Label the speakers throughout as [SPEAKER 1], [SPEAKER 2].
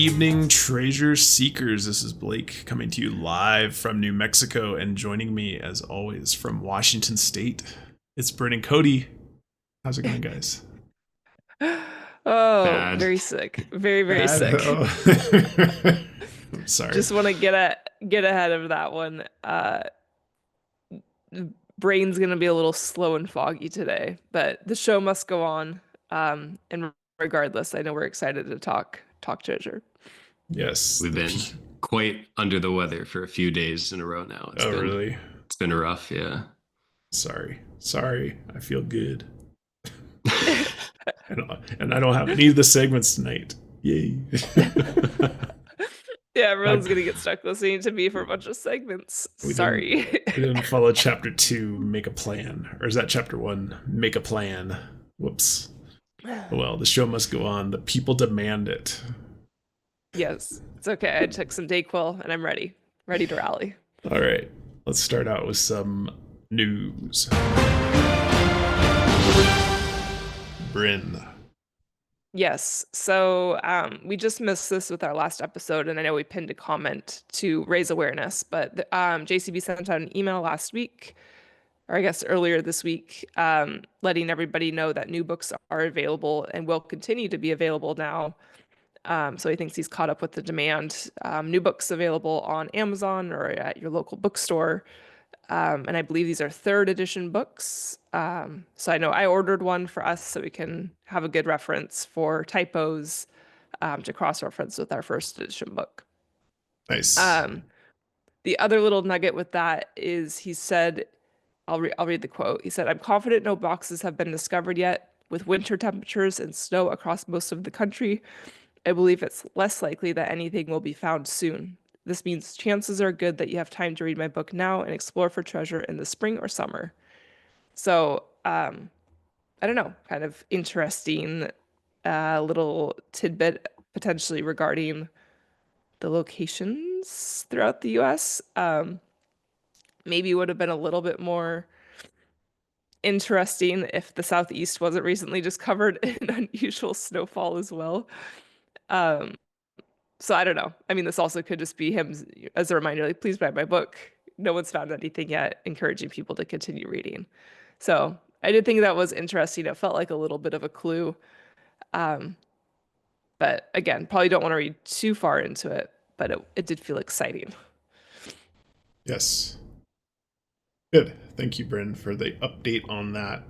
[SPEAKER 1] evening, treasure seekers. This is Blake coming to you live from New Mexico, and joining me, as always, from Washington State, it's Brent and Cody. How's it going, guys?
[SPEAKER 2] Oh,
[SPEAKER 3] Bad.
[SPEAKER 2] very sick. Very, very
[SPEAKER 1] Bad.
[SPEAKER 2] sick.
[SPEAKER 1] I'm sorry.
[SPEAKER 2] Just want to get ahead of that one. Brain's gonna be a little slow and foggy today, but the show must go on. And regardless, I know we're excited to talk treasure.
[SPEAKER 1] Yes.
[SPEAKER 3] We've been quite under the weather for a few days in a row now.
[SPEAKER 1] Oh, really?
[SPEAKER 3] It's been rough, yeah.
[SPEAKER 1] Sorry. I feel good. And I don't have any of the segments tonight. Yay.
[SPEAKER 2] Yeah, everyone's gonna get stuck listening to me for a bunch of segments.
[SPEAKER 1] We
[SPEAKER 2] Sorry.
[SPEAKER 1] We didn't follow chapter 2, make a plan. Or is that chapter 1, make a plan? Whoops. Well, the show must go on. The people demand it.
[SPEAKER 2] Yes, it's okay. I took some Dayquil and I'm ready to rally.
[SPEAKER 1] All right, let's start out with some news. Bryn.
[SPEAKER 2] Yes. So we just missed this with our last episode, and I know we pinned a comment to raise awareness, but JCB sent out an email last week, or I guess earlier this week, letting everybody know that new books are available and will continue to be available now. So he thinks he's caught up with the demand. New books available on Amazon or at your local bookstore. And I believe these are third edition books. So I know I ordered one for us so we can have a good reference for typos to cross-reference with our first edition book.
[SPEAKER 1] Nice.
[SPEAKER 2] The other little nugget with that is he said, I'll read the quote. He said, "I'm confident no boxes have been discovered yet. With winter temperatures and snow across most of the country, I believe it's less likely that anything will be found soon. This means chances are good that you have time to read my book now and explore for treasure in the spring or summer." So, I don't know, kind of interesting little tidbit potentially regarding the locations throughout the US. Maybe would have been a little bit more interesting if the Southeast wasn't recently just covered in unusual snowfall as well. Um, So I don't know. I mean, this also could just be him as a reminder, like, please buy my book. No one's found anything yet, encouraging people to continue reading. So I did think that was interesting. It felt like a little bit of a clue. Um, but again, probably don't want to read too far into it, but it did feel exciting.
[SPEAKER 1] Yes. Good. Thank you, Bryn, for the update on that.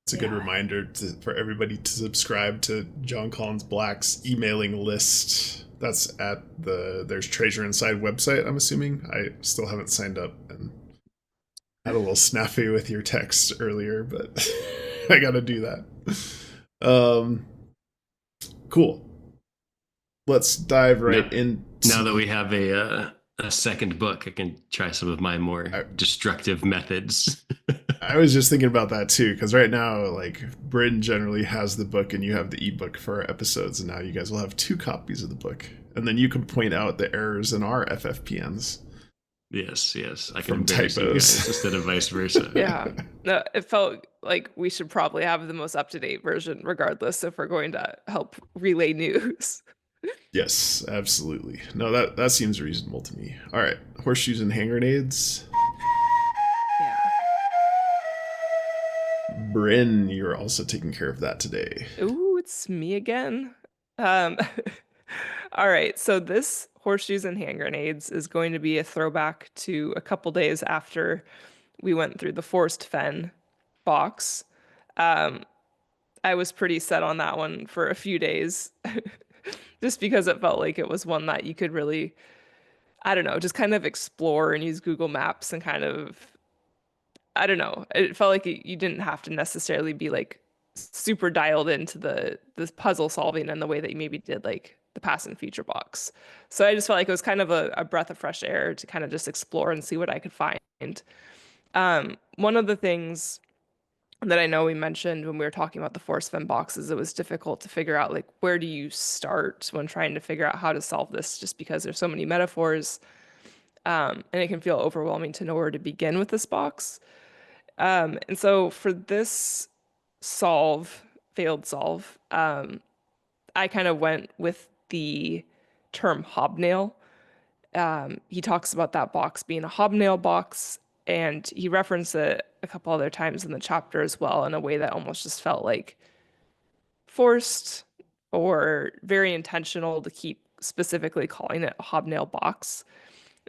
[SPEAKER 1] It's a good reminder for everybody to subscribe to Jon Collins-Black's emailing list. That's at there's Treasure Inside website, I'm assuming. I still haven't signed up and had a little snafu with your text earlier, but I gotta do that. Cool. Let's dive right in.
[SPEAKER 3] Now that we have a second book, I can try some of my more destructive methods.
[SPEAKER 1] I was just thinking about that too, because right now, like, Bryn generally has the book and you have the ebook for our episodes, and now you guys will have 2 copies of the book. And then you can point out the errors in our FFPNs.
[SPEAKER 3] Yes. I can
[SPEAKER 1] From
[SPEAKER 3] embarrass you
[SPEAKER 1] typos.
[SPEAKER 3] guys instead of vice versa.
[SPEAKER 2] Yeah. No, it felt like we should probably have the most up-to-date version regardless if we're going to help relay news.
[SPEAKER 1] Yes, absolutely. No, that seems reasonable to me. All right, Horseshoes and Hand Grenades.
[SPEAKER 2] Yeah.
[SPEAKER 1] Bryn, you're also taking care of that today.
[SPEAKER 2] Ooh, it's me again. Um, all right, so this Horseshoes and Hand Grenades is going to be a throwback to a couple days after we went through the Forrest Fenn box. Um, I was pretty set on that one for a few days, just because it felt like it was one that you could really, I don't know, just kind of explore and use Google Maps and kind of, I don't know. It felt like you didn't have to necessarily be like super dialed into the puzzle solving in the way that you maybe did like the past and future box. So I just felt like it was kind of a breath of fresh air to kind of just explore and see what I could find. One of the things that I know we mentioned when we were talking about the Force Fem boxes, it was difficult to figure out like where do you start when trying to figure out how to solve this, just because there's so many metaphors, and it can feel overwhelming to know where to begin with this box. And so for this failed solve, I kind of went with the term hobnail. He talks about that box being a hobnail box, and he referenced it a couple other times in the chapter as well in a way that almost just felt like forced or very intentional to keep specifically calling it a hobnail box.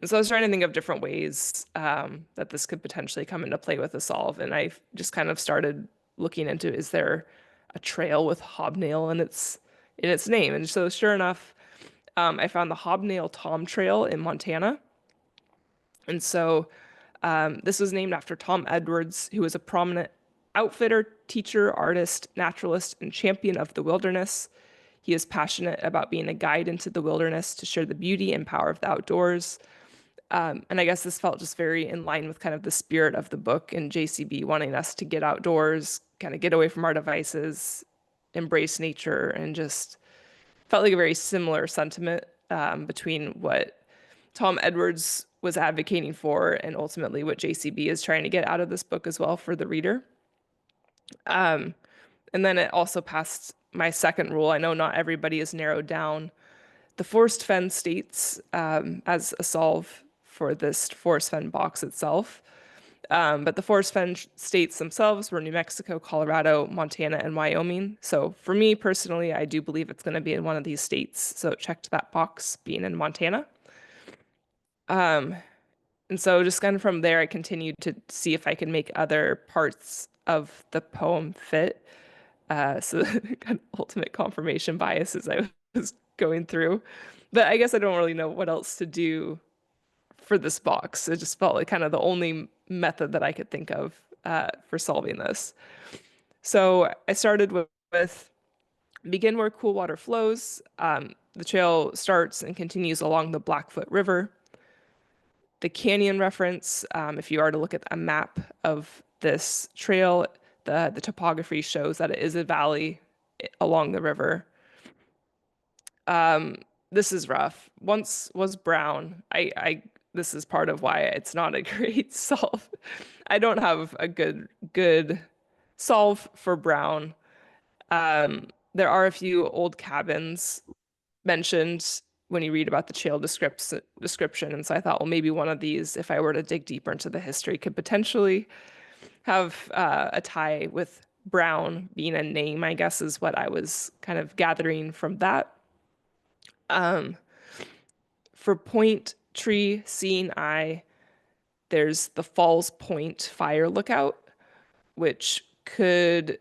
[SPEAKER 2] And so I was trying to think of different ways that this could potentially come into play with the solve, and I just kind of started looking into, is there a trail with hobnail in its name? And so sure enough, I found the Hobnail Tom Trail in Montana. And so this was named after Tom Edwards, who was a prominent outfitter, teacher, artist, naturalist, and champion of the wilderness. He is passionate about being a guide into the wilderness to share the beauty and power of the outdoors. And I guess this felt just very in line with kind of the spirit of the book and JCB wanting us to get outdoors, kind of get away from our devices, embrace nature, and just felt like a very similar sentiment between what Tom Edwards was advocating for and ultimately what JCB is trying to get out of this book as well for the reader. And then it also passed my second rule. I know not everybody is narrowed down. The Forrest Fenn states as a solve for this Forrest Fenn box itself. But the Forrest Fenn states themselves were New Mexico, Colorado, Montana, and Wyoming. So for me personally, I do believe it's going to be in one of these states. So it checked that box being in Montana. And so just kind of from there, I continued to see if I could make other parts of the poem fit. So kind of ultimate confirmation bias as I was going through. But I guess I don't really know what else to do for this box. It just felt like kind of the only method that I could think of for solving this. So I started with begin where cool water flows. The trail starts and continues along the Blackfoot River. The canyon reference, if you are to look at a map of this trail, the topography shows that it is a valley along the river. This is rough. Once was brown. This is part of why it's not a great solve. I don't have a good solve for brown. There are a few old cabins mentioned when you read about the trail description, and so I thought, well, maybe one of these, if I were to dig deeper into the history, could potentially have a tie with brown being a name, I guess, is what I was kind of gathering from that. For Point Tree, Seeing Eye, there's the Falls Point Fire Lookout, which could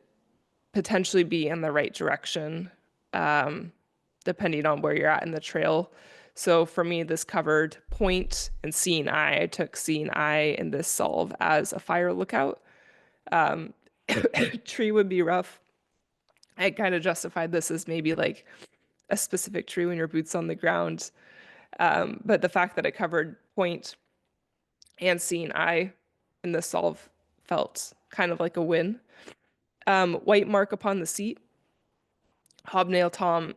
[SPEAKER 2] potentially be in the right direction, depending on where you're at in the trail. So for me, this covered Point and Seeing Eye. I took Seeing Eye in this solve as a fire lookout. Tree would be rough. I kind of justified this as maybe like a specific tree when your boot's on the ground. But the fact that it covered Point and Seeing Eye in this solve felt kind of like a win. White mark upon the seat. Hobnail Tom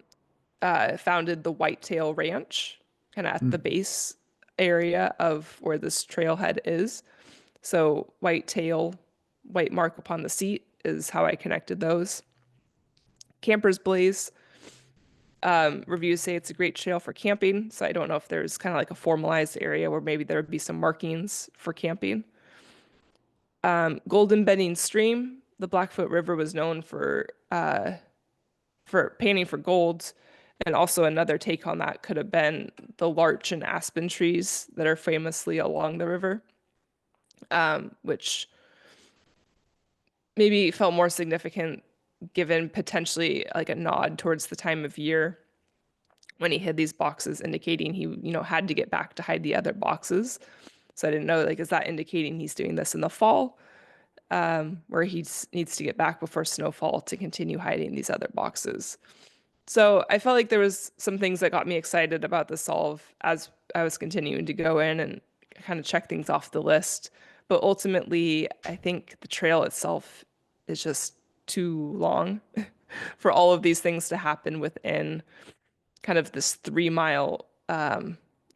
[SPEAKER 2] founded the Whitetail Ranch, kind of at the base area of where this trailhead is. So whitetail, white mark upon the seat is how I connected those. Camper's Blaze. Reviews say it's a great trail for camping, so I don't know if there's kind of like a formalized area where maybe there would be some markings for camping. Golden Bending Stream. The Blackfoot River was known for panning for gold, and also another take on that could have been the larch and aspen trees that are famously along the river, which maybe felt more significant given potentially like a nod towards the time of year when he hid these boxes, indicating he, had to get back to hide the other boxes. So I didn't know, like, is that indicating he's doing this in the fall, where he needs to get back before snowfall to continue hiding these other boxes? So I felt like there was some things that got me excited about the solve as I was continuing to go in and kind of check things off the list. But ultimately, I think the trail itself is just too long for all of these things to happen within kind of this 3-mile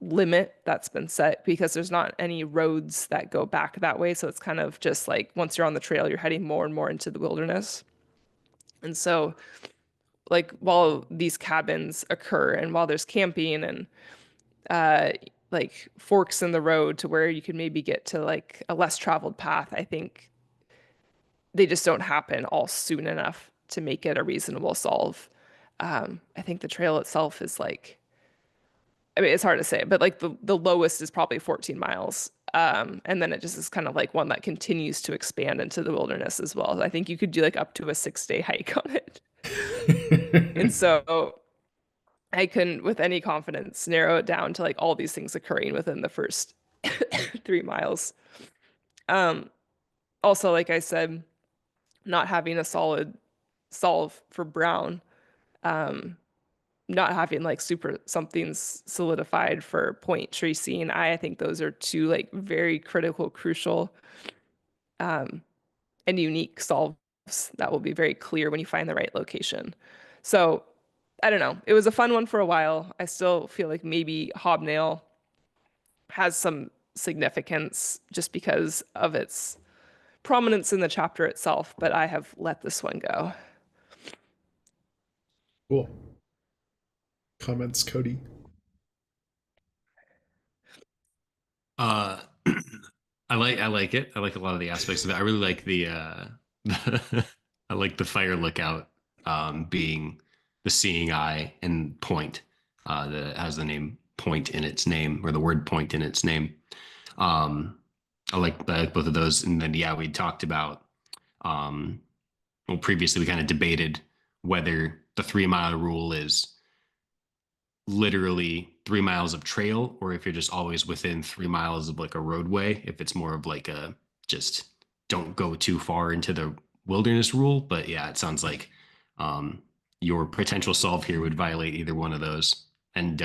[SPEAKER 2] limit that's been set, because there's not any roads that go back that way. So it's kind of just like once you're on the trail, you're heading more and more into the wilderness. And so like while these cabins occur and while there's camping and uh like forks in the road to where you could maybe get to like a less traveled path, I think they just don't happen all soon enough to make it a reasonable solve. I think the trail itself is like, I mean, it's hard to say, but like the lowest is probably 14 miles. And then it just is kind of like one that continues to expand into the wilderness as well. I think you could do like up to a 6-day hike on it. And so I couldn't, with any confidence, narrow it down to like all these things occurring within the first 3 miles. Um, Also, like I said, not having a solid solve for Brown, um, not having like super something's solidified for Point Tracy and I think those are two like very critical, crucial, um, and unique solves that will be very clear when you find the right location. So I don't know. It was a fun one for a while. I still feel like maybe Hobnail has some significance just because of its prominence in the chapter itself, but I have let this one go.
[SPEAKER 1] Cool. Comments, Cody?
[SPEAKER 3] Uh, I like it. I like a lot of the aspects of it. I really like the I like the fire lookout being the seeing eye and point that has the name point in its name or the word point in its name. Um, I like both of those. And then yeah, we talked about um, well previously we kind of debated whether the 3 mile rule is literally 3 miles of trail or if you're just always within 3 miles of like a roadway, if it's more of like a just don't go too far into the wilderness rule. But yeah, it sounds like um, your potential solve here would violate either one of those. And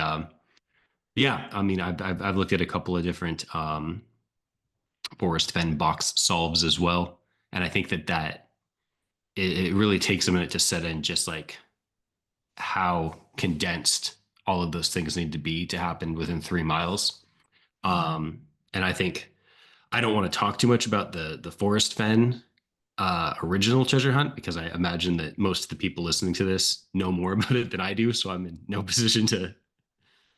[SPEAKER 3] yeah, I mean, I've looked at a couple of different Forrest Fenn box solves as well. And I think that it really takes a minute to set in just like how condensed all of those things need to be to happen within 3 miles. And I think I don't want to talk too much about the Forrest Fenn original treasure hunt because I imagine that most of the people listening to this know more about it than I do. So I'm in no position to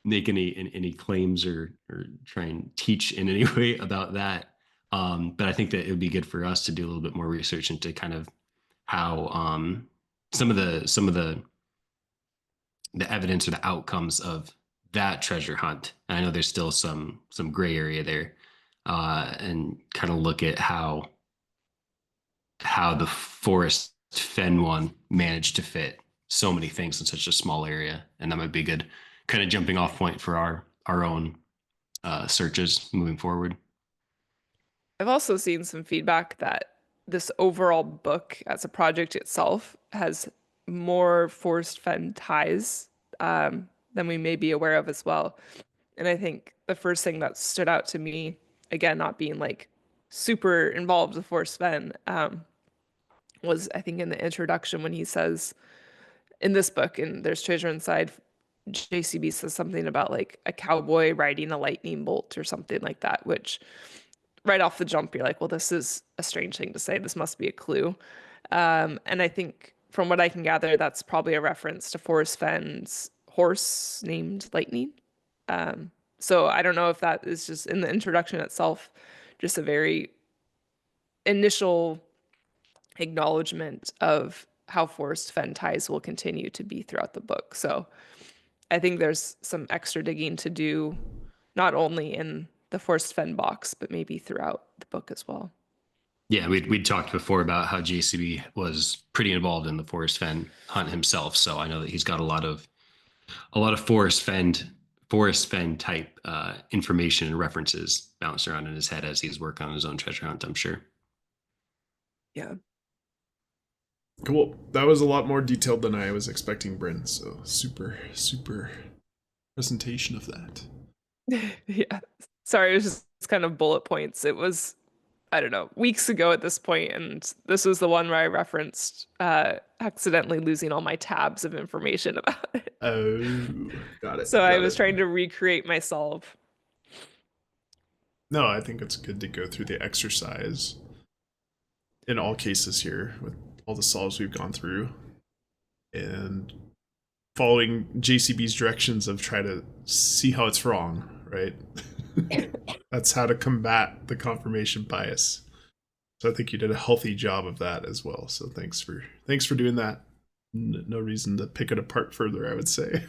[SPEAKER 3] make any claims or try and teach in any way about that. But I think that it would be good for us to do a little bit more research into kind of how some of the evidence or the outcomes of that treasure hunt. And I know there's still some gray area there, and kind of look at how the Forrest Fenn one managed to fit so many things in such a small area, and that might be a good kind of jumping off point for our own searches moving forward.
[SPEAKER 2] I've also seen some feedback that this overall book as a project itself has more Forrest Fenn ties, than we may be aware of as well. And I think the first thing that stood out to me, again, not being like super involved with Forrest Fenn, was I think in the introduction when he says in this book, and there's treasure inside, JCB says something about like a cowboy riding a lightning bolt or something like that, which right off the jump, you're like, well, this is a strange thing to say. This must be a clue. And I think from what I can gather, that's probably a reference to Forrest Fenn's horse named Lightning. So I don't know if that is just in the introduction itself, just a very initial acknowledgement of how Forrest Fenn ties will continue to be throughout the book. So I think there's some extra digging to do, not only in the Forrest Fenn box, but maybe throughout the book as well.
[SPEAKER 3] Yeah, we'd talked before about how JCB was pretty involved in the Forrest Fenn hunt himself, so I know that he's got a lot of Forrest Fenn type information and references bouncing around in his head as he's working on his own treasure hunt. I'm sure.
[SPEAKER 2] Yeah.
[SPEAKER 1] Cool. That was a lot more detailed than I was expecting, Bryn. So super, super presentation of that.
[SPEAKER 2] Yeah. Sorry, it was just kind of bullet points. It was, I don't know, weeks ago at this point, and this was the one where I referenced accidentally losing all my tabs of information about it.
[SPEAKER 1] Oh, got it.
[SPEAKER 2] So I
[SPEAKER 1] Got
[SPEAKER 2] was
[SPEAKER 1] it.
[SPEAKER 2] trying to recreate my solve.
[SPEAKER 1] No, I think it's good to go through the exercise in all cases here with all the solves we've gone through. and following JCB's directions of try to see how it's wrong, right? That's how to combat the confirmation bias. So I think you did a healthy job of that as well. So thanks for doing that. No reason to pick it apart further, I would say.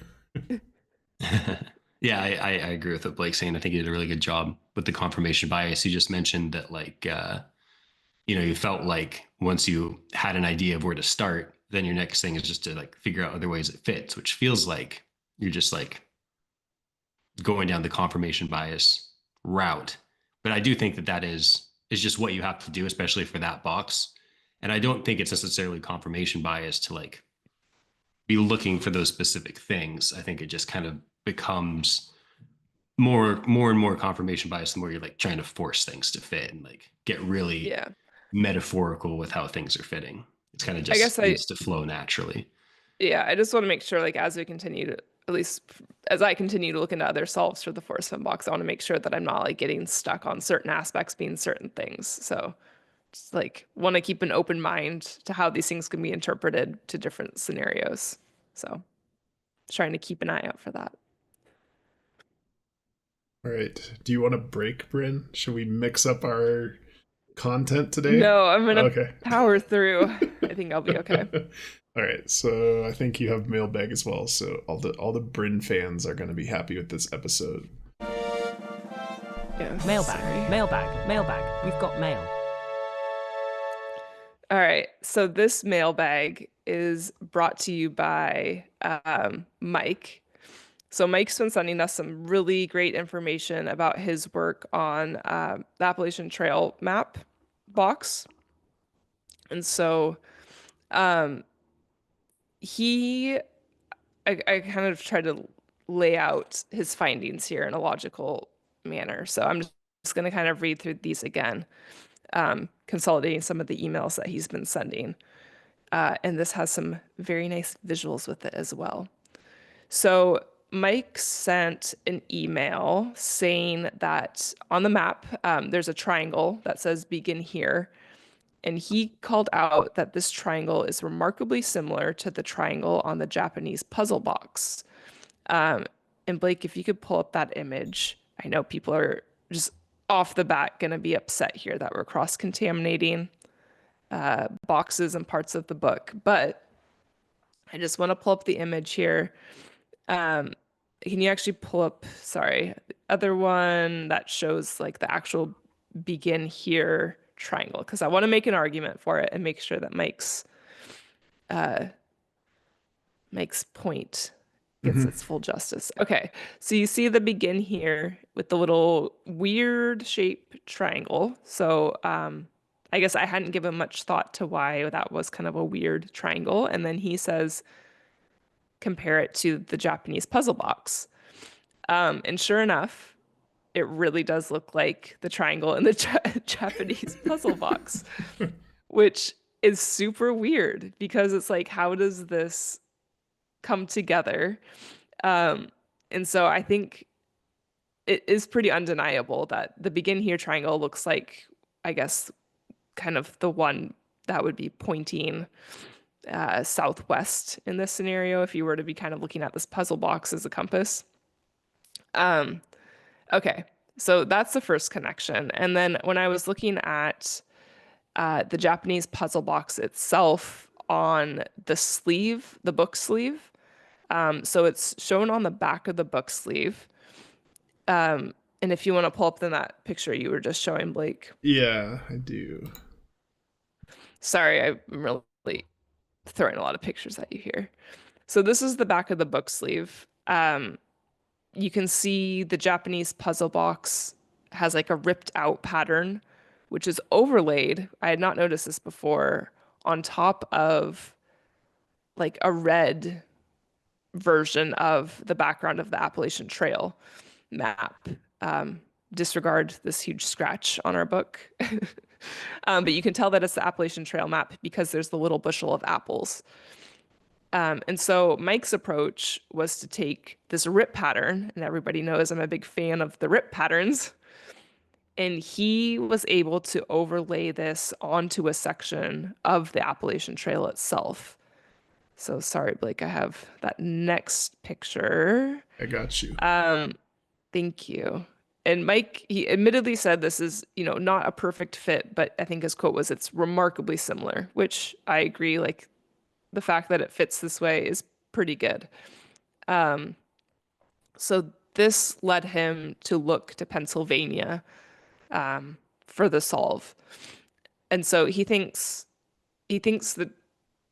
[SPEAKER 3] Yeah, I agree with what Blake's saying. I think you did a really good job with the confirmation bias. You just mentioned that, like, you felt like once you had an idea of where to start, then your next thing is just to like figure out other ways it fits, which feels like you're just like going down the confirmation bias route. But I do think that that is just what you have to do, especially for that box. And I don't think it's necessarily confirmation bias to like be looking for those specific things. I think it just kind of becomes more and more confirmation bias the more you're like trying to force things to fit and like get really
[SPEAKER 2] Yeah.
[SPEAKER 3] metaphorical with how things are fitting. It's kind of
[SPEAKER 2] I guess
[SPEAKER 3] just needs to flow naturally.
[SPEAKER 2] yeah, I just want to make sure, like, as we continue to, at least as I continue to look into other solves for the Forrest Fenn box, I want to make sure that I'm not like getting stuck on certain aspects being certain things. So just like want to keep an open mind to how these things can be interpreted to different scenarios. So trying to keep an eye out for that.
[SPEAKER 1] All right. Do you want to break, Bryn? Should we mix up our content today?
[SPEAKER 2] No, I'm gonna
[SPEAKER 1] Okay.
[SPEAKER 2] power through. I think I'll be okay.
[SPEAKER 1] All right. So I think you have mailbag as well. So all the Bryn fans are going to be happy with this episode.
[SPEAKER 2] Yeah,
[SPEAKER 4] Mailbag,
[SPEAKER 2] sorry.
[SPEAKER 4] mailbag. We've got mail.
[SPEAKER 2] All right. So this mailbag is brought to you by Mike. So Mike's been sending us some really great information about his work on the Appalachian Trail map box. And so I kind of tried to lay out his findings here in a logical manner. So I'm just going to kind of read through these again, consolidating some of the emails that he's been sending. And this has some very nice visuals with it as well. So Mike sent an email saying that on the map, there's a triangle that says begin here. And he called out that this triangle is remarkably similar to the triangle on the Japanese puzzle box. And Blake, if you could pull up that image, I know people are just off the bat going to be upset here that we're cross-contaminating boxes and parts of the book. But I just want to pull up the image here. Can you actually pull up, sorry, the other one that shows like the actual begin here triangle? Because I want to make an argument for it and make sure that Mike's point gets its full justice. Okay, so you see the begin here with the little weird shape triangle. So I guess I hadn't given much thought to why that was kind of a weird triangle. And then he says, compare it to the Japanese puzzle box. And sure enough, it really does look like the triangle in the Japanese puzzle box, which is super weird because it's like, how does this come together? And so I think it is pretty undeniable that the begin here triangle looks like, I guess, kind of the one that would be pointing southwest in this scenario if you were to be kind of looking at this puzzle box as a compass. Okay, so that's the first connection. And then when I was looking at the Japanese puzzle box itself on the sleeve, the book sleeve, so it's shown on the back of the book sleeve. And if you want to pull up then that picture you were just showing, Blake.
[SPEAKER 1] Yeah, I do.
[SPEAKER 2] Sorry, I'm really throwing a lot of pictures at you here. So this is the back of the book sleeve. You can see the Japanese puzzle box has like a ripped out pattern, which is overlaid. I had not noticed this before, on top of like a red version of the background of the Appalachian Trail map. Disregard this huge scratch on our book. But you can tell that it's the Appalachian Trail map because there's the little bushel of apples. And so Mike's approach was to take this rip pattern, and everybody knows I'm a big fan of the rip patterns, and he was able to overlay this onto a section of the Appalachian Trail itself. So sorry, Blake, I have that next picture.
[SPEAKER 1] I got you.
[SPEAKER 2] Thank you. And Mike, he admittedly said this is, not a perfect fit, but I think his quote was, it's remarkably similar, which I agree. Like the fact that it fits this way is pretty good. So this led him to look to Pennsylvania for the solve. And so he thinks the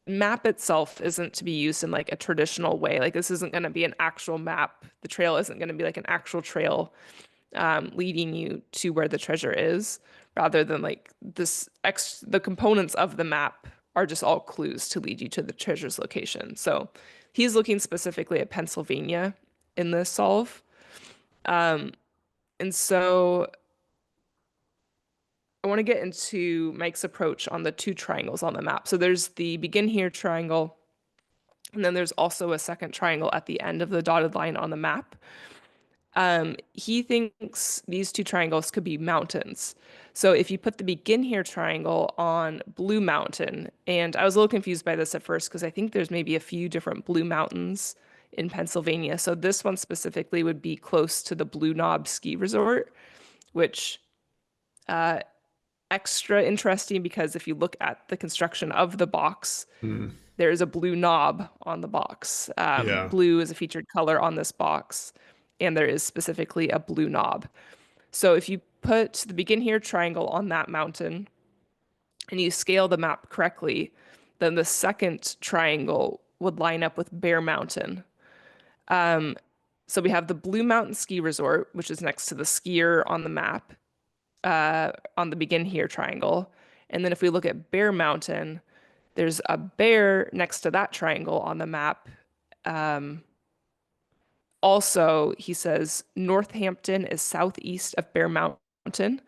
[SPEAKER 2] map itself isn't to be used in like a traditional way. Like this isn't going to be an actual map. The trail isn't going to be like an actual trail leading you to where the treasure is, rather than like the components of the map are just all clues to lead you to the treasure's location. So he's looking specifically at Pennsylvania in this solve. And so I want to get into Mike's approach on the two triangles on the map. So there's the begin here triangle, and then there's also a second triangle at the end of the dotted line on the map. He thinks these two triangles could be mountains. So if you put the begin here triangle on Blue Mountain, and I was a little confused by this at first because I think there's maybe a few different Blue Mountains in Pennsylvania. So this one specifically would be close to the Blue Knob Ski Resort, which extra interesting because if you look at the construction of the box, there is a blue knob on the box.
[SPEAKER 1] Yeah.
[SPEAKER 2] Blue is a featured color on this box, and there is specifically a blue knob. So if you put the begin here triangle on that mountain and you scale the map correctly, then the second triangle would line up with Bear Mountain. So we have the Blue Mountain Ski Resort, which is next to the skier on the map, on the begin here triangle. And then if we look at Bear Mountain, there's a bear next to that triangle on the map. Also, he says Northampton is southeast of Bear Mountain,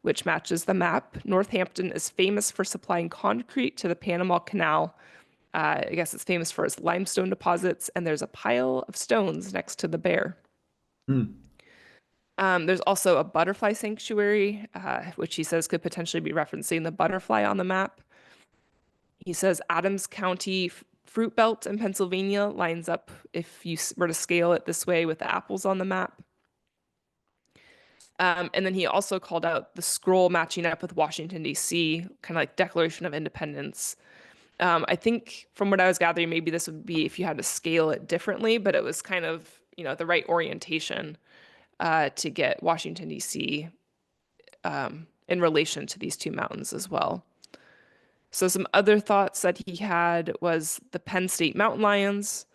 [SPEAKER 2] which matches the map. Northampton is famous for supplying concrete to the Panama Canal. I guess it's famous for its limestone deposits, and there's a pile of stones next to the bear. There's also a butterfly sanctuary, which he says could potentially be referencing the butterfly on the map. He says Adams County fruit belt in Pennsylvania lines up, if you were to scale it this way, with the apples on the map. And then he also called out the scroll matching up with Washington, D.C., kind of like Declaration of Independence. I think from what I was gathering, maybe this would be if you had to scale it differently, but it was kind of, the right orientation to get Washington, D.C. In relation to these two mountains as well. So some other thoughts that he had was the Penn State mountain lions,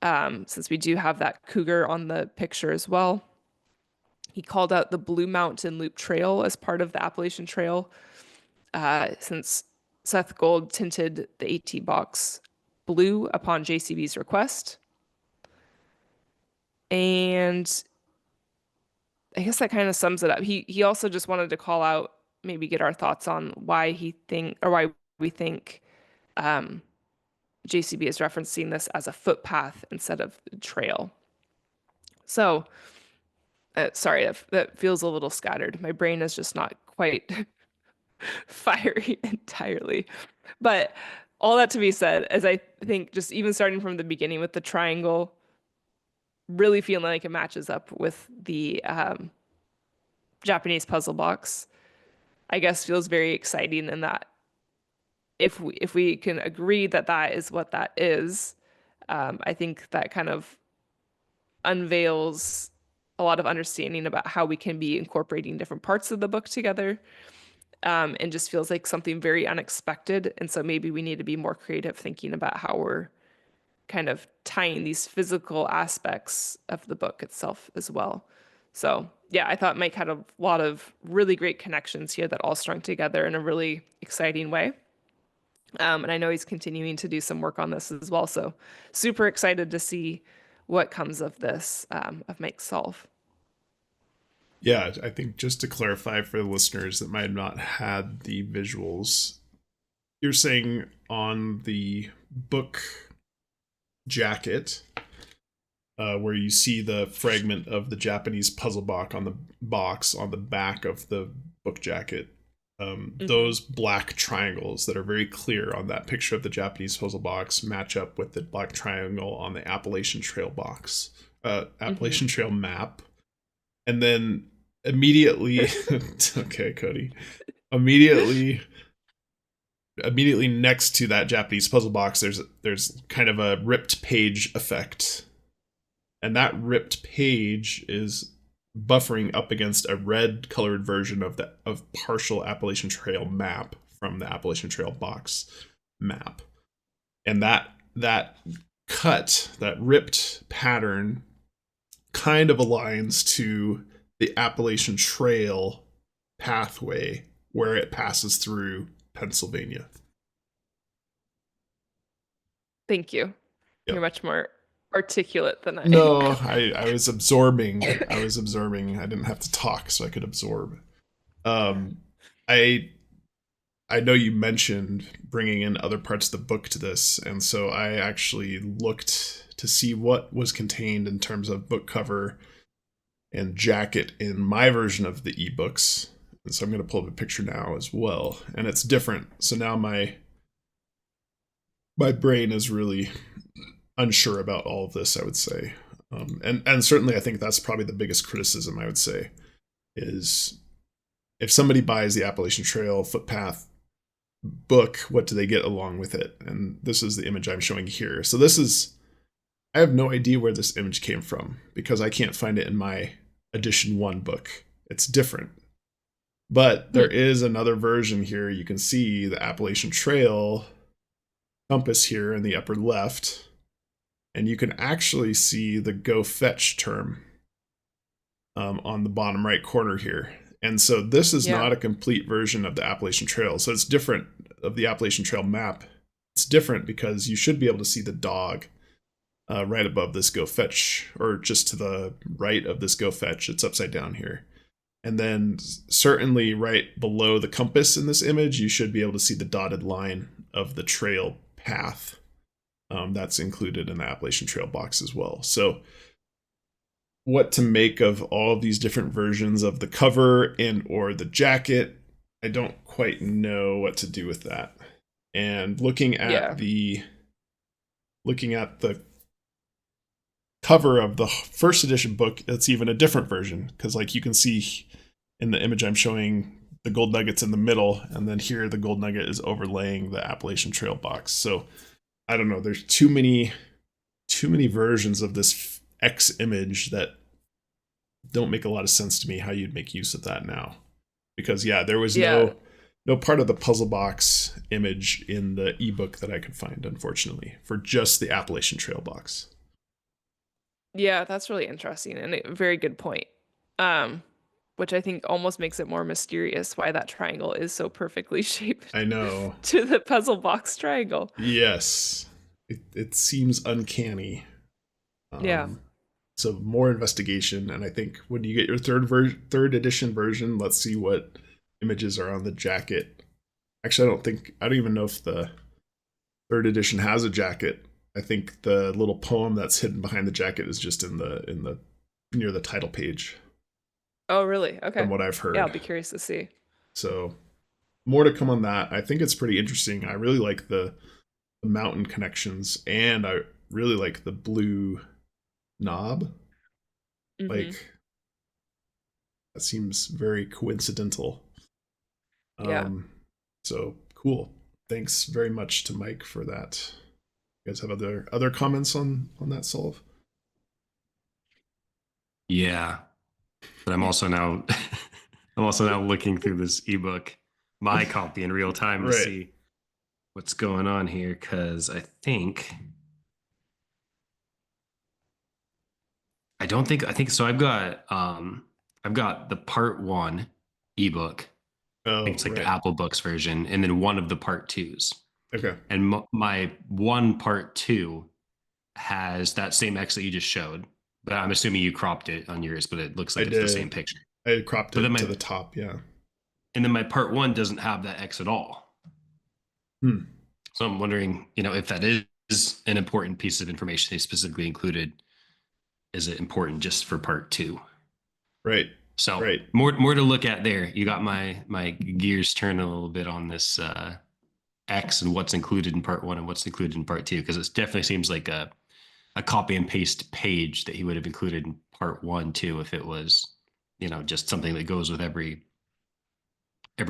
[SPEAKER 2] since we do have that cougar on the picture as well. He called out the Blue Mountain Loop Trail as part of the Appalachian Trail, since Seth Gold tinted the AT box blue upon JCB's request. And I guess that kind of sums it up. He also just wanted to call out, maybe get our thoughts on why we think JCB is referencing this as a footpath instead of a trail. So, sorry, that feels a little scattered. My brain is just not quite fiery entirely. But all that to be said, as I think just even starting from the beginning with the triangle, really feeling like it matches up with the Japanese puzzle box, I guess feels very exciting in that if we can agree that that is what that is, I think that kind of unveils a lot of understanding about how we can be incorporating different parts of the book together, and just feels like something very unexpected. And so maybe we need to be more creative thinking about how we're kind of tying these physical aspects of the book itself as well. So yeah, I thought Mike had a lot of really great connections here that all strung together in a really exciting way. And I know he's continuing to do some work on this as well. So super excited to see what comes of this, of Mike's solve.
[SPEAKER 1] Yeah, I think just to clarify for the listeners that might have not had the visuals, you're saying on the book jacket, where you see the fragment of the Japanese puzzle box on the back of the book jacket, Those black triangles that are very clear on that picture of the Japanese puzzle box match up with the black triangle on the Appalachian Trail box, Appalachian Trail map. And then immediately, okay, Cody, immediately next to that Japanese puzzle box, there's kind of a ripped page effect, and that ripped page is buffering up against a red colored version of partial Appalachian Trail map from the Appalachian Trail box map. And that cut, that ripped pattern, kind of aligns to the Appalachian Trail pathway where it passes through Pennsylvania.
[SPEAKER 2] Thank you.
[SPEAKER 1] Yep.
[SPEAKER 2] You're much more articulate than I am.
[SPEAKER 1] No, I was absorbing. I didn't have to talk, so I could absorb. I know you mentioned bringing in other parts of the book to this, and so I actually looked to see what was contained in terms of book cover and jacket in my version of the ebooks. And so I'm going to pull up a picture now as well, and it's different. So now my brain is really unsure about all of this, I would say. And certainly I think that's probably the biggest criticism, I would say, is if somebody buys the Appalachian Trail Footpath book, what do they get along with it? And this is the image I'm showing here. So I have no idea where this image came from because I can't find it in my edition 1 book. It's different. But there is another version here. You can see the Appalachian Trail compass here in the upper left. And you can actually see the go fetch term on the bottom right corner here. And so this is not a complete version of the Appalachian Trail. So it's different of the Appalachian Trail map. It's different because you should be able to see the dog right above this go fetch, or just to the right of this go fetch. It's upside down here. And then certainly right below the compass in this image, you should be able to see the dotted line of the trail path. That's included in the Appalachian Trail box as well. So what to make of all of these different versions of the cover and or the jacket, I don't quite know what to do with that. And looking at the cover of the first edition book, it's even a different version, because like you can see in the image I'm showing, the gold nuggets in the middle, and then here the gold nugget is overlaying the Appalachian Trail box. So I don't know, there's too many versions of this X image that don't make a lot of sense to me how you'd make use of that now. Because there was no part of the puzzle box image in the ebook that I could find, unfortunately, for just the Appalachian Trail box.
[SPEAKER 2] Yeah, that's really interesting and a very good point. Which I think almost makes it more mysterious why that triangle is so perfectly shaped.
[SPEAKER 1] I know.
[SPEAKER 2] To the puzzle box triangle.
[SPEAKER 1] Yes. It seems uncanny. So more investigation, and I think when you get your third edition version, let's see what images are on the jacket. Actually, I don't even know if the third edition has a jacket. I think the little poem that's hidden behind the jacket is just in the near the title page.
[SPEAKER 2] Oh, really? Okay.
[SPEAKER 1] From what I've heard.
[SPEAKER 2] Yeah, I'll be curious to see.
[SPEAKER 1] So more to come on that. I think it's pretty interesting. I really like the mountain connections, and I really like the blue knob. Like, that seems very coincidental. So cool. Thanks very much to Mike for that. You guys have other comments on that solve?
[SPEAKER 3] Yeah, but I'm also now looking through this ebook, my copy in real time, to see what's going on here, because I think so. I've got the part 1 ebook. I think it's like the Apple Books version, and then one of the part 2s.
[SPEAKER 1] Okay.
[SPEAKER 3] And my one part 2 has that same X that you just showed, but I'm assuming you cropped it on yours, but it looks like it's the same picture.
[SPEAKER 1] I cropped it to the top, yeah.
[SPEAKER 3] And then my part 1 doesn't have that X at all. So I'm wondering, if that is an important piece of information they specifically included. Is it important just for part 2?
[SPEAKER 1] Right.
[SPEAKER 3] So
[SPEAKER 1] Right.
[SPEAKER 3] more to look at there. You got my gears turning a little bit on this X and what's included in part one and what's included in part two, because it definitely seems like a copy and paste page that he would have included in part one too, if it was, just something that goes with every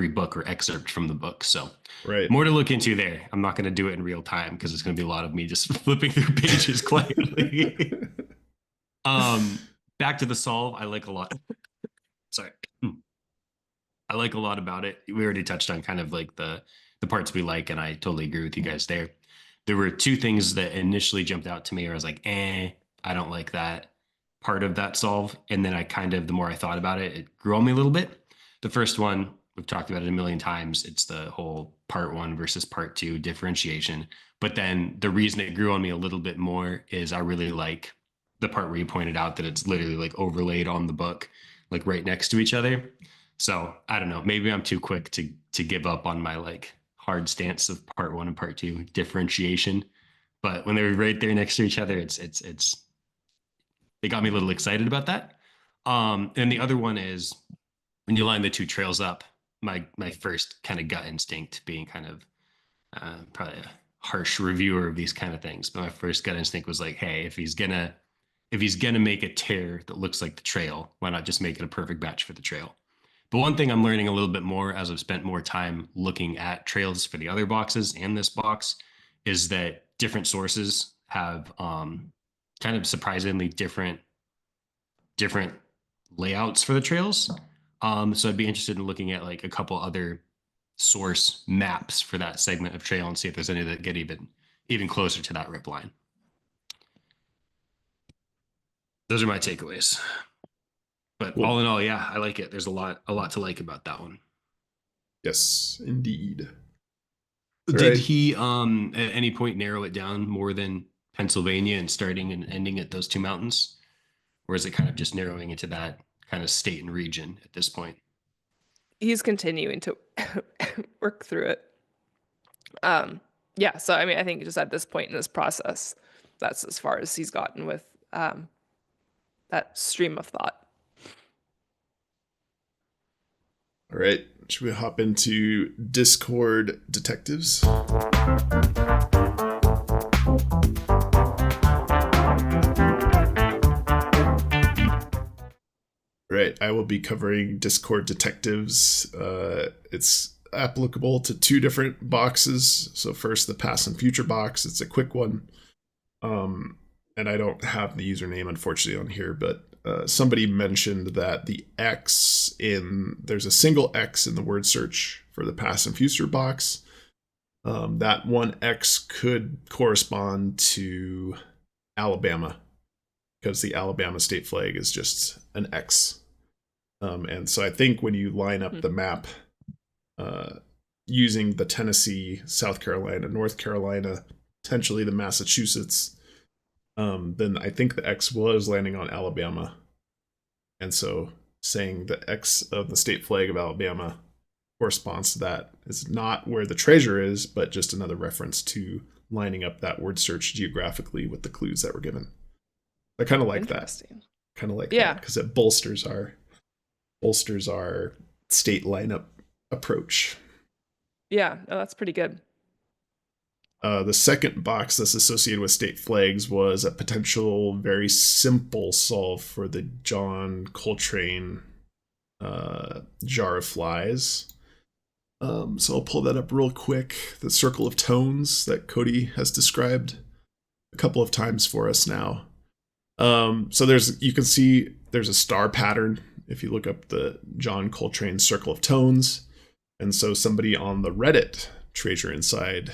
[SPEAKER 3] book or excerpt from the book. So
[SPEAKER 1] Right.
[SPEAKER 3] more to look into there. I'm not going to do it in real time because it's going to be a lot of me just flipping through pages quietly. Back to the solve. I like a lot. Sorry. I like a lot about it. We already touched on kind of like the parts we like, and I totally agree with you guys there. There were two things that initially jumped out to me where I was like, I don't like that part of that solve. And then the more I thought about it, it grew on me a little bit. The first one, we've talked about it a million times. It's the whole part one versus part two differentiation. But then the reason it grew on me a little bit more is I really like the part where you pointed out that it's literally like overlaid on the book, like right next to each other. So I don't know. Maybe I'm too quick to give up on my like hard stance of part one and part two differentiation. But when they were right there next to each other, it's it got me a little excited about that. And the other one is when you line the two trails up, my first kind of gut instinct being kind of probably a harsh reviewer of these kind of things, but my first gut instinct was like, hey, if he's gonna make a tear that looks like the trail, why not just make it a perfect match for the trail? But one thing I'm learning a little bit more as I've spent more time looking at trails for the other boxes and this box is that different sources have kind of surprisingly different layouts for the trails. So I'd be interested in looking at like a couple other source maps for that segment of trail and see if there's any that get even closer to that rip line. Those are my takeaways. But
[SPEAKER 1] Cool.
[SPEAKER 3] all in all, yeah, I like it. There's a lot to like about that one.
[SPEAKER 1] Yes, indeed.
[SPEAKER 3] Did he at any point narrow it down more than Pennsylvania and starting and ending at those two mountains? Or is it kind of just narrowing into that kind of state and region at this point?
[SPEAKER 2] He's continuing to work through it. Yeah, so I mean, I think just at this point in this process, that's as far as he's gotten with that stream of thought.
[SPEAKER 1] All right. Should we hop into Discord detectives? Right. I will be covering Discord detectives. It's applicable to two different boxes. So first, the past and future box. It's a quick one. And I don't have the username, unfortunately, on here, but somebody mentioned that there's a single X in the word search for the past and future box. That one X could correspond to Alabama because the Alabama state flag is just an X. And so I think when you line up the map using the Tennessee, South Carolina, North Carolina, potentially the Massachusetts, then I think the X was landing on Alabama. And so saying the X of the state flag of Alabama corresponds to that is not where the treasure is, but just another reference to lining up that word search geographically with the clues that were given. I kind of like that. Kind of like that because it bolsters our state lineup approach.
[SPEAKER 2] Yeah, no, that's pretty good.
[SPEAKER 1] The second box that's associated with state flags was a potential very simple solve for the John Coltrane jar of flies. So I'll pull that up real quick. The circle of tones that Cody has described a couple of times for us now. So you can see there's a star pattern if you look up the John Coltrane circle of tones. And so somebody on the Reddit Treasure Inside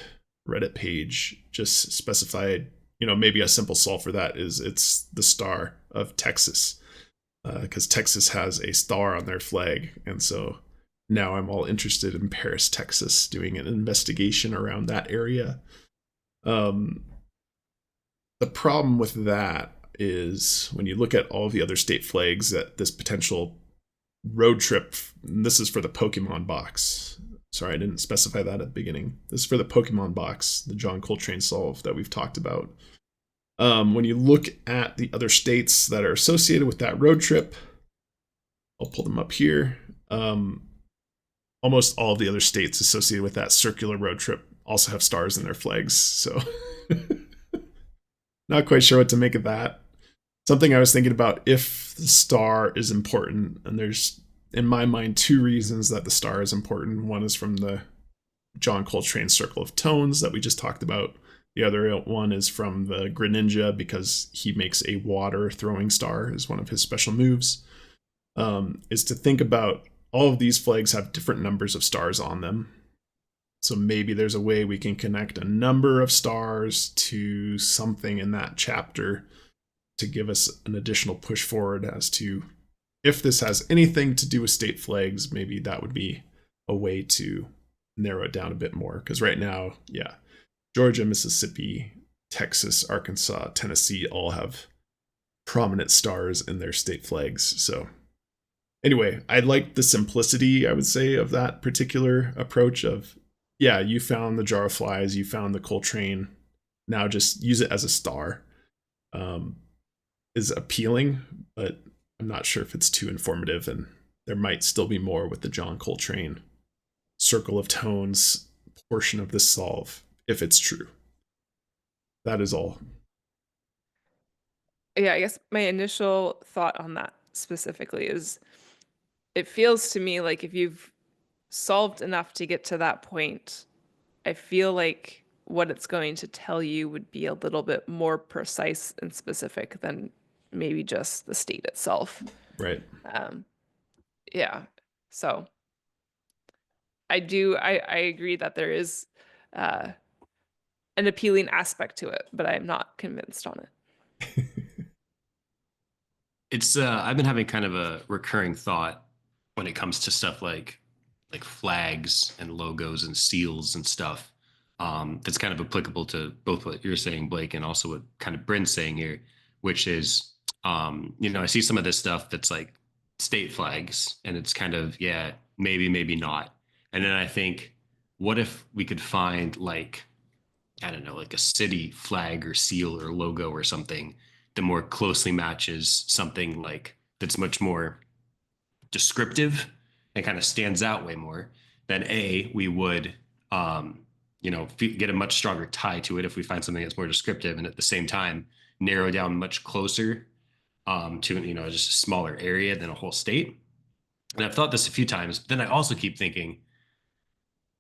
[SPEAKER 1] Reddit page just specified, maybe a simple solve for that is it's the star of Texas, because Texas has a star on their flag. And so now I'm all interested in Paris, Texas, doing an investigation around that area. The problem with that is when you look at all the other state flags that this potential road trip, this is for the Pokemon box. Sorry, I didn't specify that at the beginning. This is for the Pokemon box, the John Coltrane solve that we've talked about. When you look at the other states that are associated with that road trip, I'll pull them up here. Almost all of the other states associated with that circular road trip also have stars in their flags. So not quite sure what to make of that. Something I was thinking about, if the star is important, and there's, in my mind, two reasons that the star is important. One is from the John Coltrane Circle of Tones that we just talked about. The other one is from the Greninja, because he makes a water throwing star as one of his special moves. Is to think about all of these flags have different numbers of stars on them. So maybe there's a way we can connect a number of stars to something in that chapter to give us an additional push forward as to if this has anything to do with state flags. Maybe that would be a way to narrow it down a bit more. Because right now, yeah, Georgia, Mississippi, Texas, Arkansas, Tennessee all have prominent stars in their state flags. So anyway, I like the simplicity, I would say, of that particular approach of, yeah, you found the jar of flies, you found the Coltrane, now just use it as a star. Is appealing, but I'm not sure if it's too informative, and there might still be more with the John Coltrane Circle of Tones portion of this solve, if it's true. That is all.
[SPEAKER 2] Yeah, I guess my initial thought on that specifically is, it feels to me like if you've solved enough to get to that point, I feel like what it's going to tell you would be a little bit more precise and specific than maybe just the state itself.
[SPEAKER 1] Right.
[SPEAKER 2] Yeah. So I agree that there is an appealing aspect to it, but I'm not convinced on it.
[SPEAKER 3] It's I've been having kind of a recurring thought when it comes to stuff like flags and logos and seals and stuff. That's kind of applicable to both what you're saying, Blake, and also what kind of Bryn's saying here, which is, I see some of this stuff that's like state flags, and it's kind of, yeah, maybe, maybe not. And then I think, what if we could find like, I don't know, like a city flag or seal or logo or something that more closely matches something like that's much more descriptive and kind of stands out way more, then we would get a much stronger tie to it if we find something that's more descriptive, and at the same time narrow down much closer to just a smaller area than a whole state. And I've thought this a few times, but then I also keep thinking,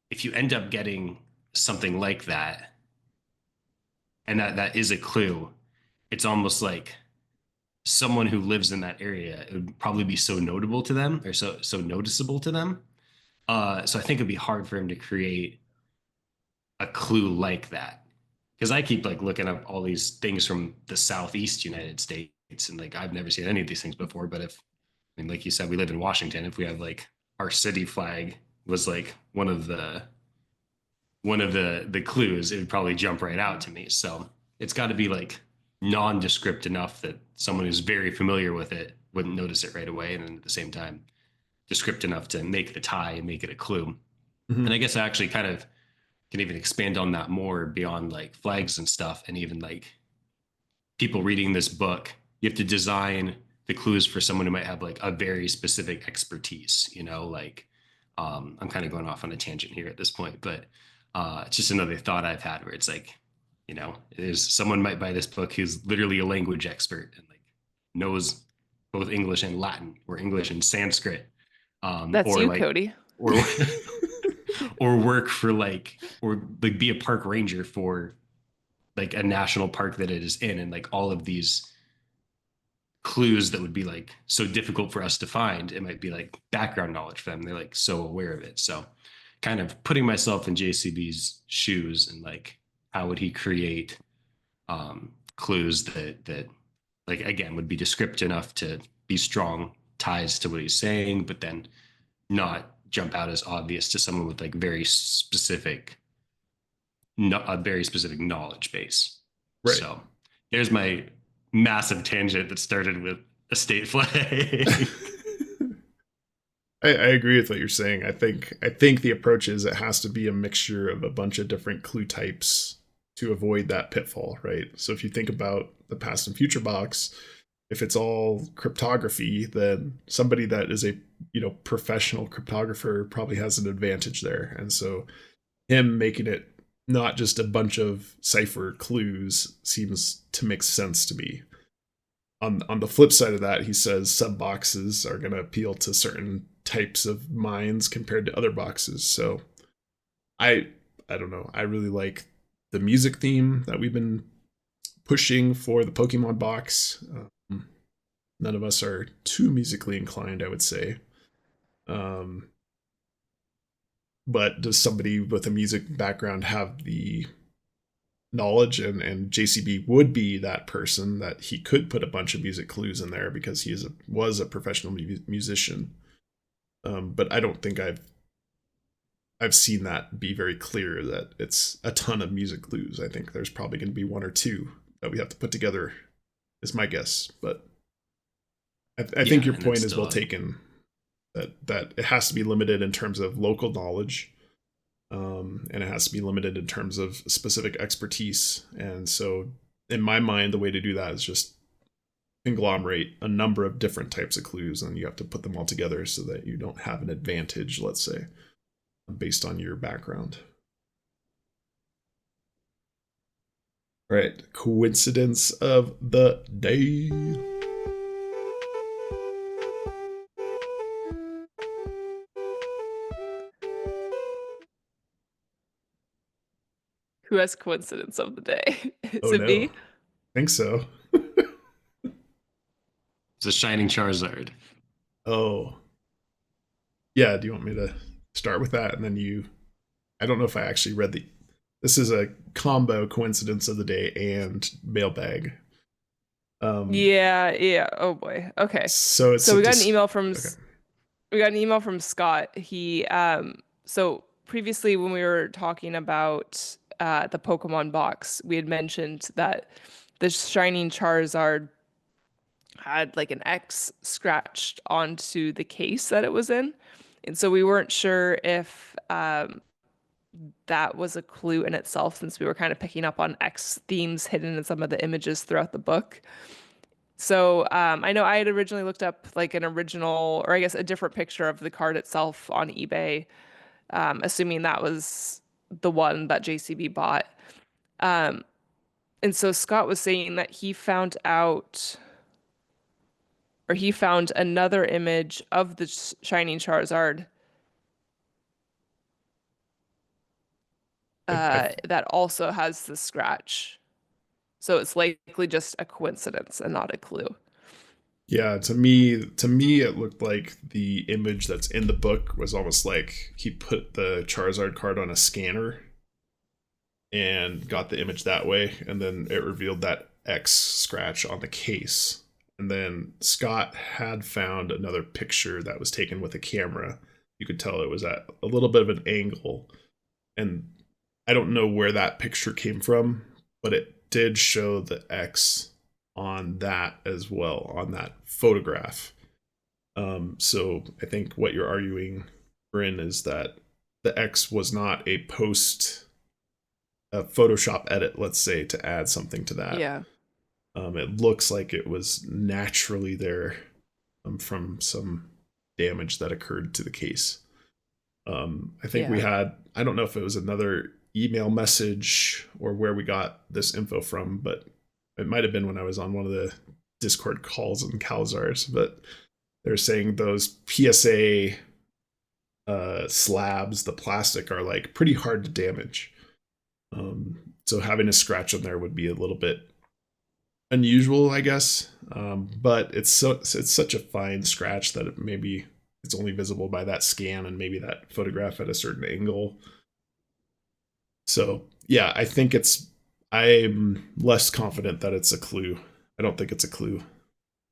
[SPEAKER 3] if you end up getting something like that, and that is a clue, it's almost like someone who lives in that area, it would probably be so notable to them, or so noticeable to them. So I think it'd be hard for him to create a clue like that, because I keep like looking up all these things from the Southeast United States, and like I've never seen any of these things before. But like you said, we live in Washington. If we have like our city flag was like one of the clues, it would probably jump right out to me. So it's got to be like nondescript enough that someone who's very familiar with it wouldn't notice it right away, and then at the same time descript enough to make the tie and make it a clue.
[SPEAKER 1] Mm-hmm.
[SPEAKER 3] And I guess I actually kind of can even expand on that more beyond like flags and stuff, and even like people reading this book, you have to design the clues for someone who might have like a very specific expertise, like I'm kind of going off on a tangent here at this point, but it's just another thought I've had where it's like, someone might buy this book who's literally a language expert and like knows both English and Latin, or English and Sanskrit.
[SPEAKER 2] That's
[SPEAKER 3] or
[SPEAKER 2] you,
[SPEAKER 3] like,
[SPEAKER 2] Cody.
[SPEAKER 3] or work for or be a park ranger for like a national park that it is in, and like all of these clues that would be like so difficult for us to find, it might be like background knowledge for them. They're like so aware of it. So kind of putting myself in JCB's shoes, and like how would he create clues that like again would be descriptive enough to be strong ties to what he's saying, but then not jump out as obvious to someone with like a very specific knowledge base.
[SPEAKER 1] Right.
[SPEAKER 3] So there's my massive tangent that started with a state flag.
[SPEAKER 1] I agree with what you're saying. I think the approach is it has to be a mixture of a bunch of different clue types to avoid that pitfall, right? So if you think about the past and future box, if it's all cryptography, then somebody that is a professional cryptographer probably has an advantage there. And so him making it not just a bunch of cipher clues seems to make sense to me. On the flip side of that, he says sub boxes are going to appeal to certain types of minds compared to other boxes. So I I don't know. I really like the music theme that we've been pushing for the Pokemon box. None of us are too musically inclined, I would say. Um, but does somebody with a music background have the knowledge, and JCB would be that person that he could put a bunch of music clues in there because was a professional musician. But I don't think I've seen that be very clear that it's a ton of music clues. I think there's probably going to be one or two that we have to put together, is my guess. But I think
[SPEAKER 3] Yeah,
[SPEAKER 1] your
[SPEAKER 3] and that's
[SPEAKER 1] point is well
[SPEAKER 3] still
[SPEAKER 1] taken. That it has to be limited in terms of local knowledge, and it has to be limited in terms of specific expertise. And so, in my mind, the way to do that is just conglomerate a number of different types of clues, and you have to put them all together so that you don't have an advantage, let's say, based on your background. All right, coincidence of the day.
[SPEAKER 2] Who has coincidence of the day? Is
[SPEAKER 1] Oh
[SPEAKER 2] it
[SPEAKER 1] no,
[SPEAKER 2] me?
[SPEAKER 1] think so.
[SPEAKER 3] it's a shining Charizard.
[SPEAKER 1] Oh yeah, do you want me to start with that, and then you? I don't know if I actually read the. This is a combo coincidence of the day and mailbag. Um,
[SPEAKER 2] Yeah, yeah. Oh boy. Okay.
[SPEAKER 1] so it's
[SPEAKER 2] So
[SPEAKER 1] a
[SPEAKER 2] we got an email
[SPEAKER 1] okay.
[SPEAKER 2] Scott. He so previously when we were talking about the Pokemon box, we had mentioned that the Shining Charizard had like an X scratched onto the case that it was in. And so we weren't sure if that was a clue in itself since we were kind of picking up on X themes hidden in some of the images throughout the book. So I know I had originally looked up like an original, or I guess a different picture of the card itself on eBay, assuming that was the one that JCB bought. And so Scott was saying that he found another image of the Shining Charizard
[SPEAKER 1] I've
[SPEAKER 2] that also has the scratch. So it's likely just a coincidence and not a clue.
[SPEAKER 1] Yeah, to me, it looked like the image that's in the book was almost like he put the Charizard card on a scanner and got the image that way, and then it revealed that X scratch on the case. And then Scott had found another picture that was taken with a camera. You could tell it was at a little bit of an angle, and I don't know where that picture came from, but it did show the X on that as well, on that photograph. So I think what you're arguing, Bryn, is that the X was not a Photoshop edit, let's say, to add something to that.
[SPEAKER 2] Yeah.
[SPEAKER 1] It looks like it was naturally there, from some damage that occurred to the case. I think we
[SPEAKER 2] Yeah.
[SPEAKER 1] had, I don't know if it was another email message or where we got this info from, but it might have been when I was on one of the Discord calls in Calzars. But they're saying those PSA slabs, the plastic, are like pretty hard to damage. So having a scratch on there would be a little bit unusual, I guess. But it's such a fine scratch that maybe it's only visible by that scan and maybe that photograph at a certain angle. So yeah, I'm less confident that it's a clue. I don't think it's a clue.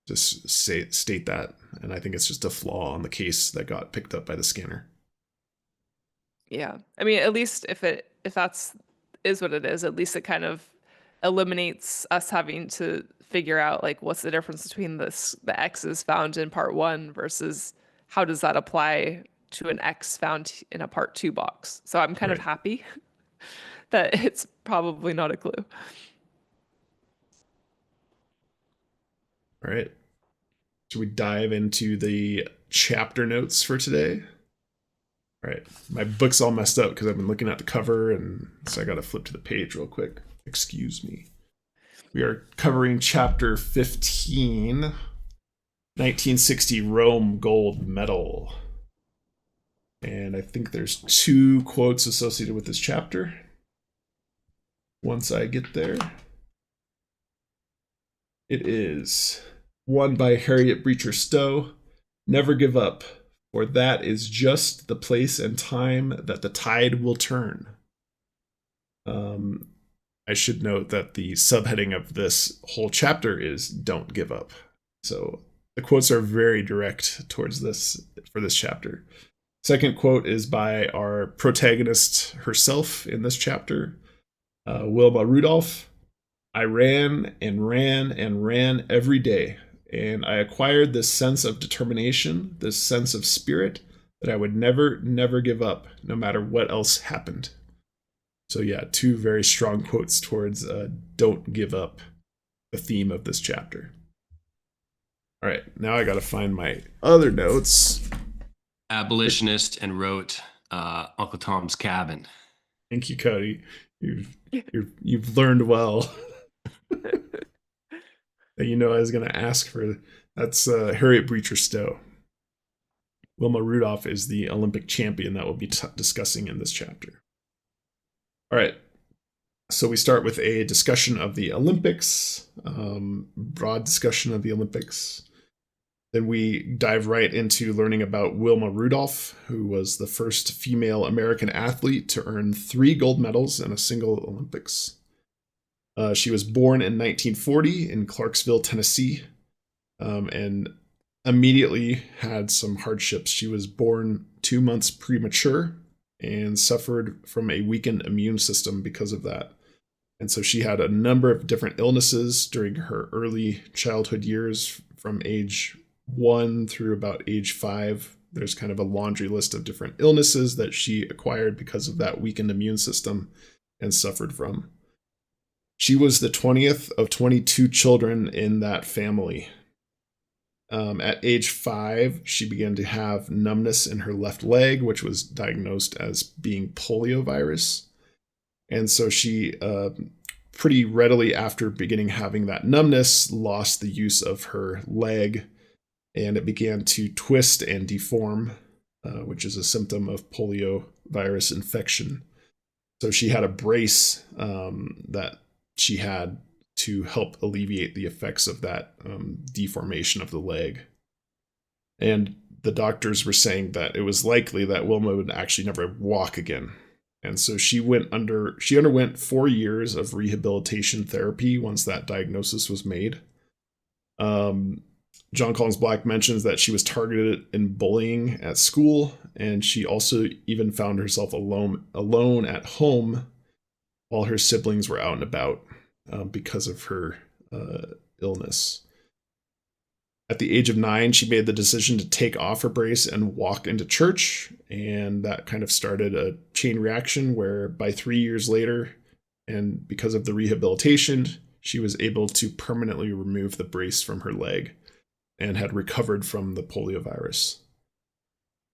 [SPEAKER 1] Just state that, and I think it's just a flaw on the case that got picked up by the scanner.
[SPEAKER 2] Yeah. I mean, at least if that's is what it is, at least it kind of eliminates us having to figure out like what's the difference between the X's found in part one versus how does that apply to an X found in a part two box. So I'm kind of
[SPEAKER 1] Right.
[SPEAKER 2] happy that it's probably not a clue.
[SPEAKER 1] All right. Should we dive into the chapter notes for today? All right. My book's all messed up because I've been looking at the cover, and so I got to flip to the page real quick. Excuse me. We are covering chapter 15, 1960 Rome gold medal. And I think there's 2 quotes associated with this chapter. Once I get there, it is one by Harriet Beecher Stowe. Never give up, for that is just the place and time that the tide will turn. I should note that the subheading of this whole chapter is don't give up. So the quotes are very direct towards this for this chapter. Second quote is by our protagonist herself in this chapter, Wilma Rudolph. I ran and ran and ran every day, and I acquired this sense of determination, this sense of spirit that I would never give up, no matter what else happened. So yeah, 2 very strong quotes towards don't give up, the theme of this chapter. All right, now I got to find my other notes.
[SPEAKER 3] Abolitionist and wrote Uncle Tom's Cabin.
[SPEAKER 1] Thank you, Cody. You've learned well. You know I was going to ask for. That's Harriet Beecher Stowe. Wilma Rudolph is the Olympic champion that we'll be discussing in this chapter. All right. So we start with a discussion of the Olympics, broad discussion of the Olympics. Then we dive right into learning about Wilma Rudolph, who was the first female American athlete to earn 3 gold medals in a single Olympics. She was born in 1940 in Clarksville, Tennessee, and immediately had some hardships. She was born 2 months premature and suffered from a weakened immune system because of that. And so she had a number of different illnesses during her early childhood years from age 1 through about age 5. There's kind of a laundry list of different illnesses that she acquired because of that weakened immune system and suffered from. She was the 20th of 22 children in that family. At age 5, she began to have numbness in her left leg, which was diagnosed as being poliovirus. And so she pretty readily after beginning having that numbness, lost the use of her leg, and it began to twist and deform, which is a symptom of poliovirus infection. So she had a brace that she had to help alleviate the effects of that deformation of the leg. And the doctors were saying that it was likely that Wilma would actually never walk again. And so she underwent 4 years of rehabilitation therapy once that diagnosis was made. Jon Collins-Black mentions that she was targeted in bullying at school, and she also even found herself alone at home while her siblings were out and about because of her illness. At the age of 9, she made the decision to take off her brace and walk into church, and that kind of started a chain reaction where by 3 years later, and because of the rehabilitation, she was able to permanently remove the brace from her leg and had recovered from the poliovirus.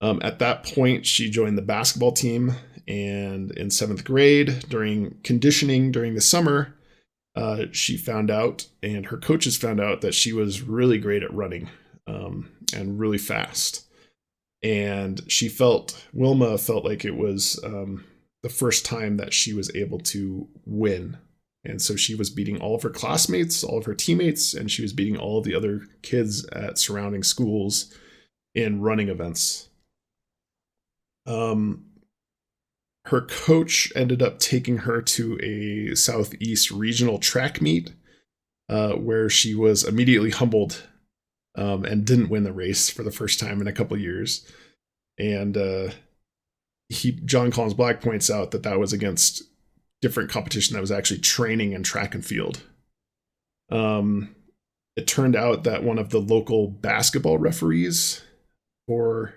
[SPEAKER 1] At that point, she joined the basketball team, and in 7th grade, during conditioning during the summer, she found out, and her coaches found out, that she was really great at running and really fast. And Wilma felt like it was the first time that she was able to win. And so she was beating all of her classmates, all of her teammates, and she was beating all of the other kids at surrounding schools in running events. Her coach ended up taking her to a Southeast regional track meet where she was immediately humbled and didn't win the race for the first time in a couple years. And Jon Collins-Black points out that was against different competition that was actually training in track and field. It turned out that one of the local basketball referees for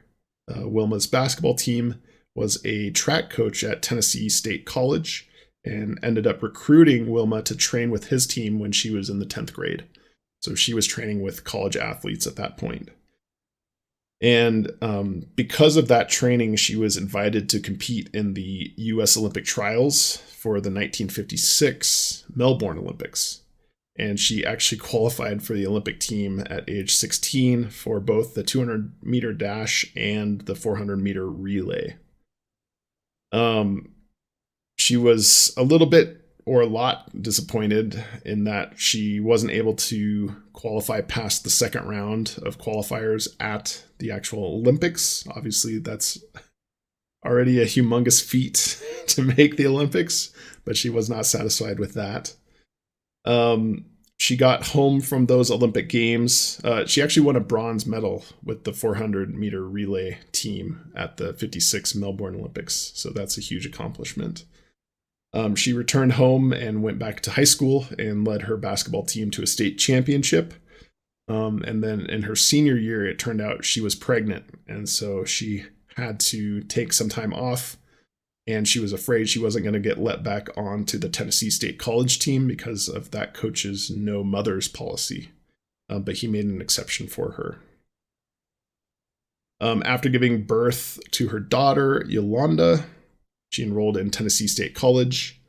[SPEAKER 1] Wilma's basketball team was a track coach at Tennessee State College and ended up recruiting Wilma to train with his team when she was in the 10th grade. So she was training with college athletes at that point. And because of that training, she was invited to compete in the U.S. Olympic trials for the 1956 Melbourne Olympics. And she actually qualified for the Olympic team at age 16 for both the 200-meter dash and the 400-meter relay. She was a little bit or a lot disappointed in that she wasn't able to qualify past the second round of qualifiers at the actual Olympics. Obviously, that's already a humongous feat to make the Olympics, but she was not satisfied with that. She got home from those Olympic Games. She actually won a bronze medal with the 400-meter relay team at the 56 Melbourne Olympics, so that's a huge accomplishment. She returned home and went back to high school and led her basketball team to a state championship. And then in her senior year, it turned out she was pregnant. And so she had to take some time off. And she was afraid she wasn't going to get let back onto the Tennessee State College team because of that coach's no mothers policy. But he made an exception for her. After giving birth to her daughter, Yolanda, she enrolled in Tennessee State College,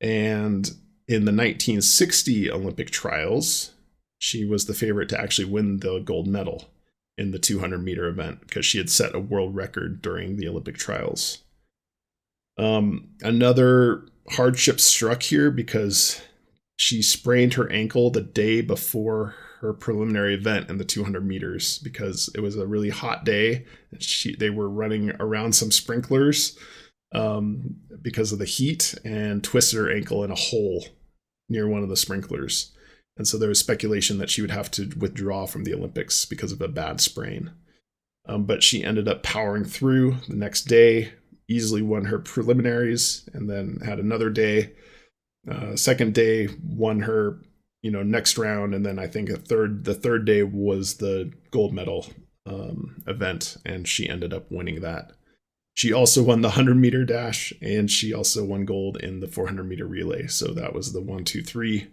[SPEAKER 1] and in the 1960 Olympic trials, she was the favorite to actually win the gold medal in the 200-meter event because she had set a world record during the Olympic trials. Another hardship struck here because she sprained her ankle the day before her preliminary event in the 200 meters because it was a really hot day. They were running around some sprinklers because of the heat and twisted her ankle in a hole near one of the sprinklers. And so there was speculation that she would have to withdraw from the Olympics because of a bad sprain. But she ended up powering through the next day, easily won her preliminaries, and then had another day. Second day won her, next round, and then I think the third day was the gold medal event, and she ended up winning that. She also won the 100-meter dash, and she also won gold in the 400-meter relay. So that was the 1, 2, 3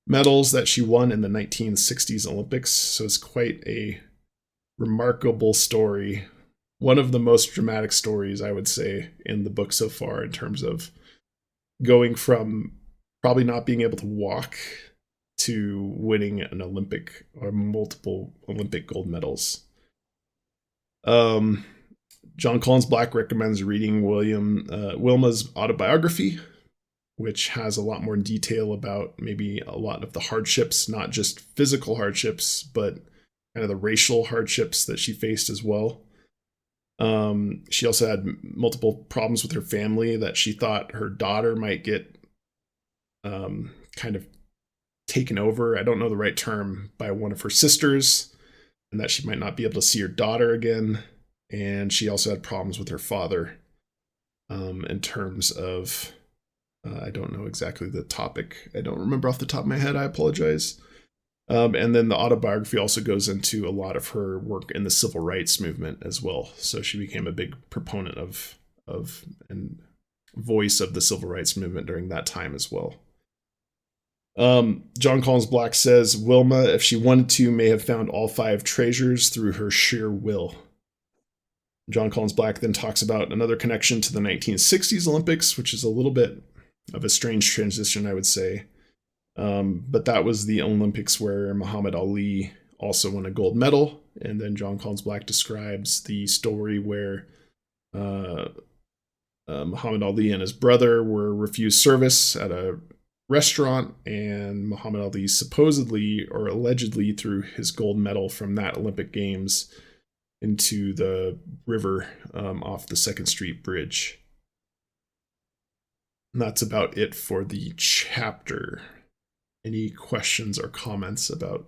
[SPEAKER 1] medals that she won in the 1960s Olympics. So it's quite a remarkable story. One of the most dramatic stories, I would say, in the book so far in terms of going from probably not being able to walk to winning an Olympic or multiple Olympic gold medals. Jon Collins-Black recommends reading Wilma's autobiography, which has a lot more detail about maybe a lot of the hardships, not just physical hardships, but kind of the racial hardships that she faced as well. She also had multiple problems with her family that she thought her daughter might get kind of taken over, I don't know the right term, by one of her sisters, and that she might not be able to see her daughter again. And she also had problems with her father in terms of, I don't know exactly the topic. I don't remember off the top of my head. I apologize. And then the autobiography also goes into a lot of her work in the civil rights movement as well. So she became a big proponent of and voice of the civil rights movement during that time as well. Jon Collins-Black says, Wilma, if she wanted to, may have found all 5 treasures through her sheer will. Jon Collins-Black then talks about another connection to the 1960s Olympics, which is a little bit of a strange transition, I would say. But that was the Olympics where Muhammad Ali also won a gold medal. And then Jon Collins-Black describes the story where Muhammad Ali and his brother were refused service at a restaurant, and Muhammad Ali supposedly or allegedly threw his gold medal from that Olympic Games into the river off the 2nd Street Bridge. And that's about it for the chapter. Any questions or comments about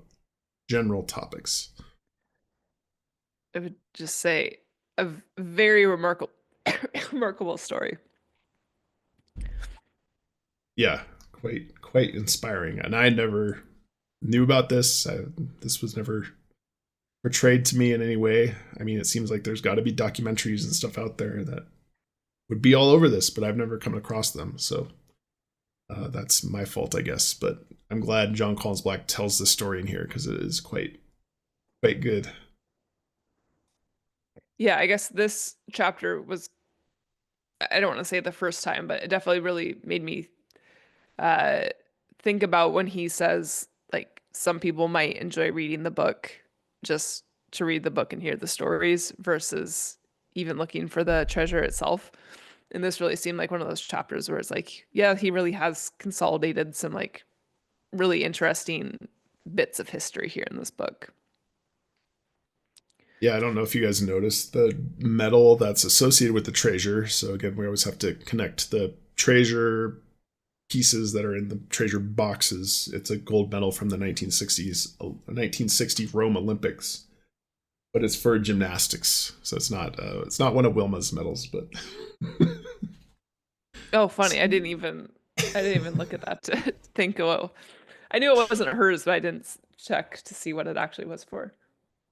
[SPEAKER 1] general topics?
[SPEAKER 2] I would just say a very remarkable story.
[SPEAKER 1] Yeah, quite inspiring. And I never knew about this. This was never portrayed to me in any way. I mean, it seems like there's got to be documentaries and stuff out there that would be all over this, but I've never come across them. So that's my fault, I guess. But I'm glad Jon Collins-Black tells the story in here because it is quite good.
[SPEAKER 2] Yeah, I guess this chapter was, I don't want to say the first time, but it definitely really made me uh, think about when he says, like, some people might enjoy reading the book just to read the book and hear the stories versus even looking for the treasure itself. And this really seemed like one of those chapters where it's like, yeah, he really has consolidated some like really interesting bits of history here in this book.
[SPEAKER 1] Yeah, I don't know if you guys noticed the metal that's associated with the treasure. So again, we always have to connect the treasure pieces that are in the treasure boxes. It's a gold medal from the 1960 Rome Olympics, but it's for gymnastics. So it's not one of Wilma's medals, but
[SPEAKER 2] Oh, funny. I didn't even look at that to think, oh, I knew it wasn't hers, but I didn't check to see what it actually was for.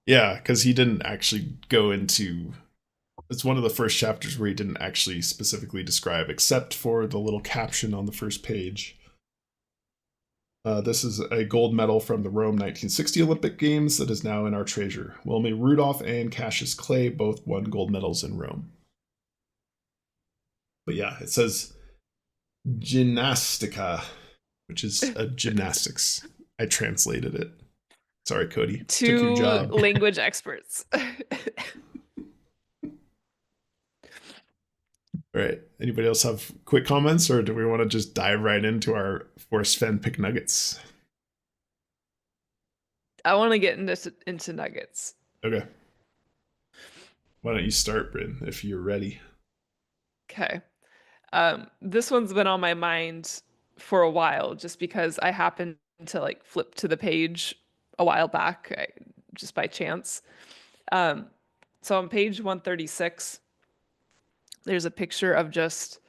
[SPEAKER 1] yeah, because he didn't actually go into. It's one of the first chapters where he didn't actually specifically describe, except for the little caption on the first page. This is a gold medal from the Rome 1960 Olympic Games that is now in our treasure. Wilmy Rudolph and Cassius Clay both won gold medals in Rome. But yeah, it says gymnastica, which is a gymnastics. I translated it. Sorry, Cody. Took your
[SPEAKER 2] Two
[SPEAKER 1] job.
[SPEAKER 2] language experts.
[SPEAKER 1] All right. Anybody else have quick comments, or do we want to just dive right into our Forrest Fenn Picked Nuggets?
[SPEAKER 2] I want to get into nuggets.
[SPEAKER 1] Okay. Why don't you start, Bryn, if you're ready?
[SPEAKER 2] Okay. This one's been on my mind for a while just because I happened to like flip to the page a while back, just by chance. Um, so on page 136, there's a picture of just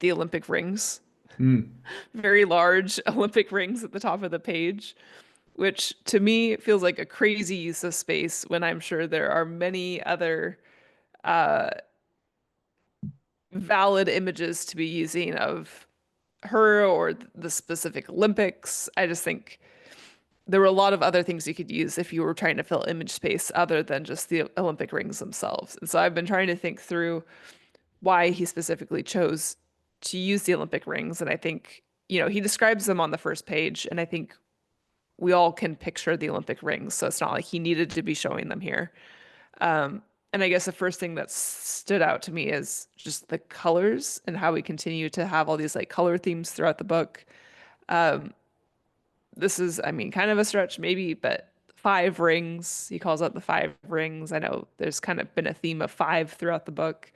[SPEAKER 2] the Olympic rings,
[SPEAKER 1] Mm.
[SPEAKER 2] very large Olympic rings at the top of the page, which to me feels like a crazy use of space when I'm sure there are many other uh, valid images to be using of her or the specific Olympics. I just think there were a lot of other things you could use if you were trying to fill image space other than just the Olympic rings themselves. And so I've been trying to think through why he specifically chose to use the Olympic rings. And I think, he describes them on the first page, and I think we all can picture the Olympic rings. So it's not like he needed to be showing them here. And I guess the first thing that stood out to me is just the colors and how we continue to have all these like color themes throughout the book. This is, I mean, kind of a stretch maybe, but 5 rings. He calls out the 5 rings. I know there's kind of been a theme of 5 throughout the book,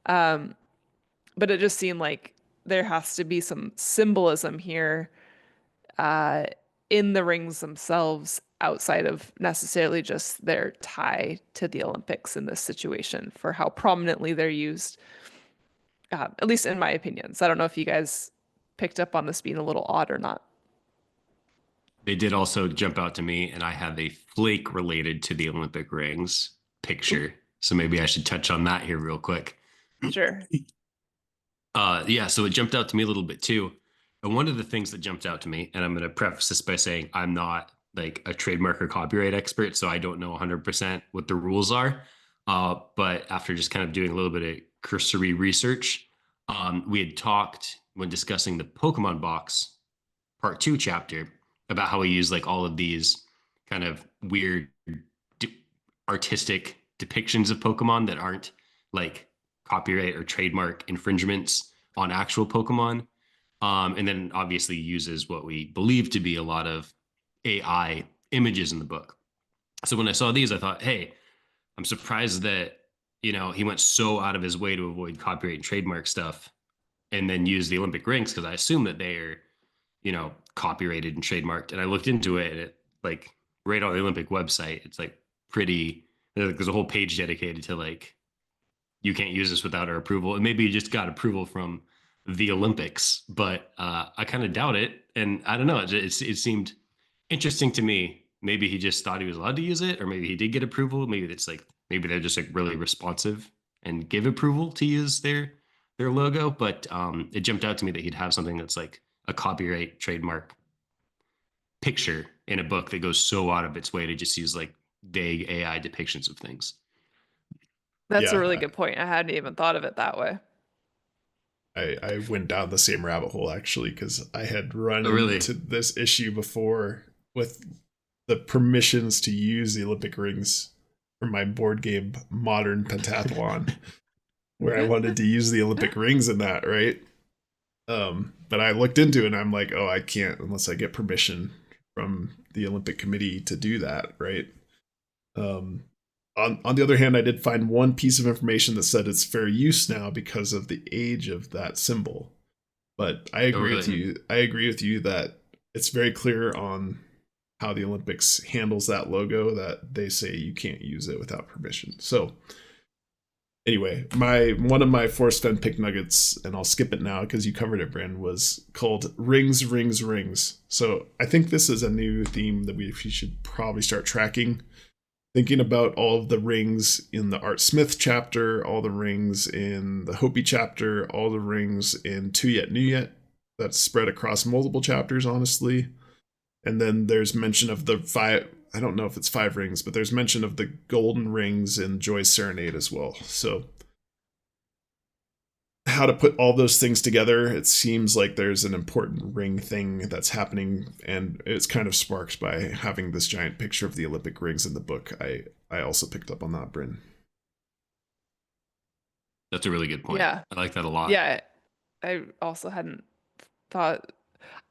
[SPEAKER 2] but it just seemed like there has to be some symbolism here uh, in the rings themselves outside of necessarily just their tie to the Olympics in this situation for how prominently they're used, at least in my opinions. I don't know if you guys picked up on this being a little odd or not.
[SPEAKER 3] They did also jump out to me, and I have a flake related to the Olympic rings picture. So maybe I should touch on that here real quick.
[SPEAKER 2] Sure.
[SPEAKER 3] Yeah, so it jumped out to me a little bit too. And one of the things that jumped out to me, and I'm going to preface this by saying I'm not like a trademark or copyright expert, so I don't know 100% what the rules are. But after just kind of doing a little bit of cursory research, we had talked when discussing the Pokemon box part 2 chapter about how we use like all of these kind of weird artistic depictions of Pokemon that aren't like copyright or trademark infringements on actual Pokemon. And then obviously uses what we believe to be a lot of AI images in the book. So when I saw these, I thought, hey, I'm surprised that, he went so out of his way to avoid copyright and trademark stuff and then use the Olympic rings because I assume that they are, copyrighted and trademarked. And I looked into it and it like right on the Olympic website, it's like pretty, there's a whole page dedicated to like, you can't use this without our approval. And maybe you just got approval from the Olympics, but I kind of doubt it. And I don't know, it seemed interesting to me. Maybe he just thought he was allowed to use it, or maybe he did get approval. Maybe it's like, maybe they're just like really responsive and give approval to use their logo. But it jumped out to me that he'd have something that's like a copyright trademark picture in a book that goes so out of its way to just use like vague AI depictions of things.
[SPEAKER 2] That's a really
[SPEAKER 1] Yeah,
[SPEAKER 2] good point. I hadn't even thought of it that way.
[SPEAKER 1] I went down the same rabbit hole actually because I had run
[SPEAKER 3] Oh, really?
[SPEAKER 1] into this issue before with the permissions to use the Olympic rings for my board game Modern Pentathlon, where I wanted to use the Olympic rings in that, right? But I looked into it and I'm like, oh, I can't unless I get permission from the Olympic Committee to do that, right? Um, on the other hand, I did find one piece of information that said it's fair use now because of the age of that symbol. But I
[SPEAKER 3] Oh,
[SPEAKER 1] agree with
[SPEAKER 3] really?
[SPEAKER 1] you. I agree with you that it's very clear on how the Olympics handles that logo that they say you can't use it without permission. So anyway, my one of my Forrest Fenn Picked Nuggets, and I'll skip it now because you covered it, Bryn, was called Rings, Rings, Rings. So I think this is a new theme that we should probably start tracking. Thinking about all of the rings in the Art Smith chapter, all the rings in the Hopi chapter, all the rings in Too Yet New Yet, that's spread across multiple chapters, honestly. And then there's mention of the five, I don't know if it's five rings, but there's mention of the golden rings in Joy's Serenade as well. So how to put all those things together, it seems like there's an important ring thing that's happening, and it's kind of sparked by having this giant picture of the Olympic rings in the book. I also picked up on that, Bryn.
[SPEAKER 3] That's a really good point.
[SPEAKER 2] Yeah.
[SPEAKER 3] I like that a lot.
[SPEAKER 2] Yeah. I also hadn't thought,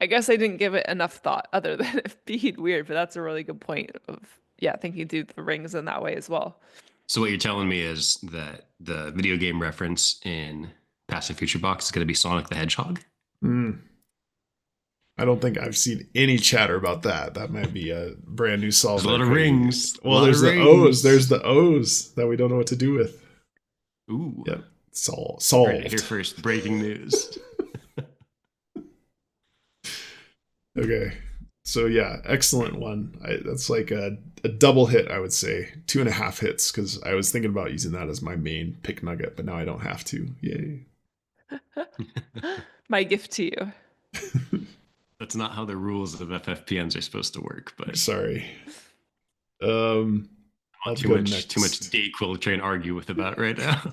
[SPEAKER 2] I guess I didn't give it enough thought other than it being weird, but that's a really good point of, yeah, thinking through the rings in that way as well.
[SPEAKER 3] So what you're telling me is that the video game reference in Past and Future Box is going to be Sonic the Hedgehog?
[SPEAKER 1] Mm, I don't think I've seen any chatter about that. That might be a brand new solve.
[SPEAKER 3] There's a lot of rings.
[SPEAKER 1] Well, there's the O's. There's the O's that we don't know what to do with.
[SPEAKER 3] Ooh.
[SPEAKER 1] Yep. Solved.
[SPEAKER 3] Right here first. Breaking news.
[SPEAKER 1] Okay. So yeah, excellent one. That's like a double hit, I would say. 2.5 hits, because I was thinking about using that as my main pick nugget, but now I don't have to. Yay.
[SPEAKER 2] My gift to you.
[SPEAKER 3] That's not how the rules of FFPNs are supposed to work, but
[SPEAKER 1] Sorry. I'll
[SPEAKER 3] too
[SPEAKER 1] go
[SPEAKER 3] much
[SPEAKER 1] next.
[SPEAKER 3] too much Dayquil to try and argue with about right now.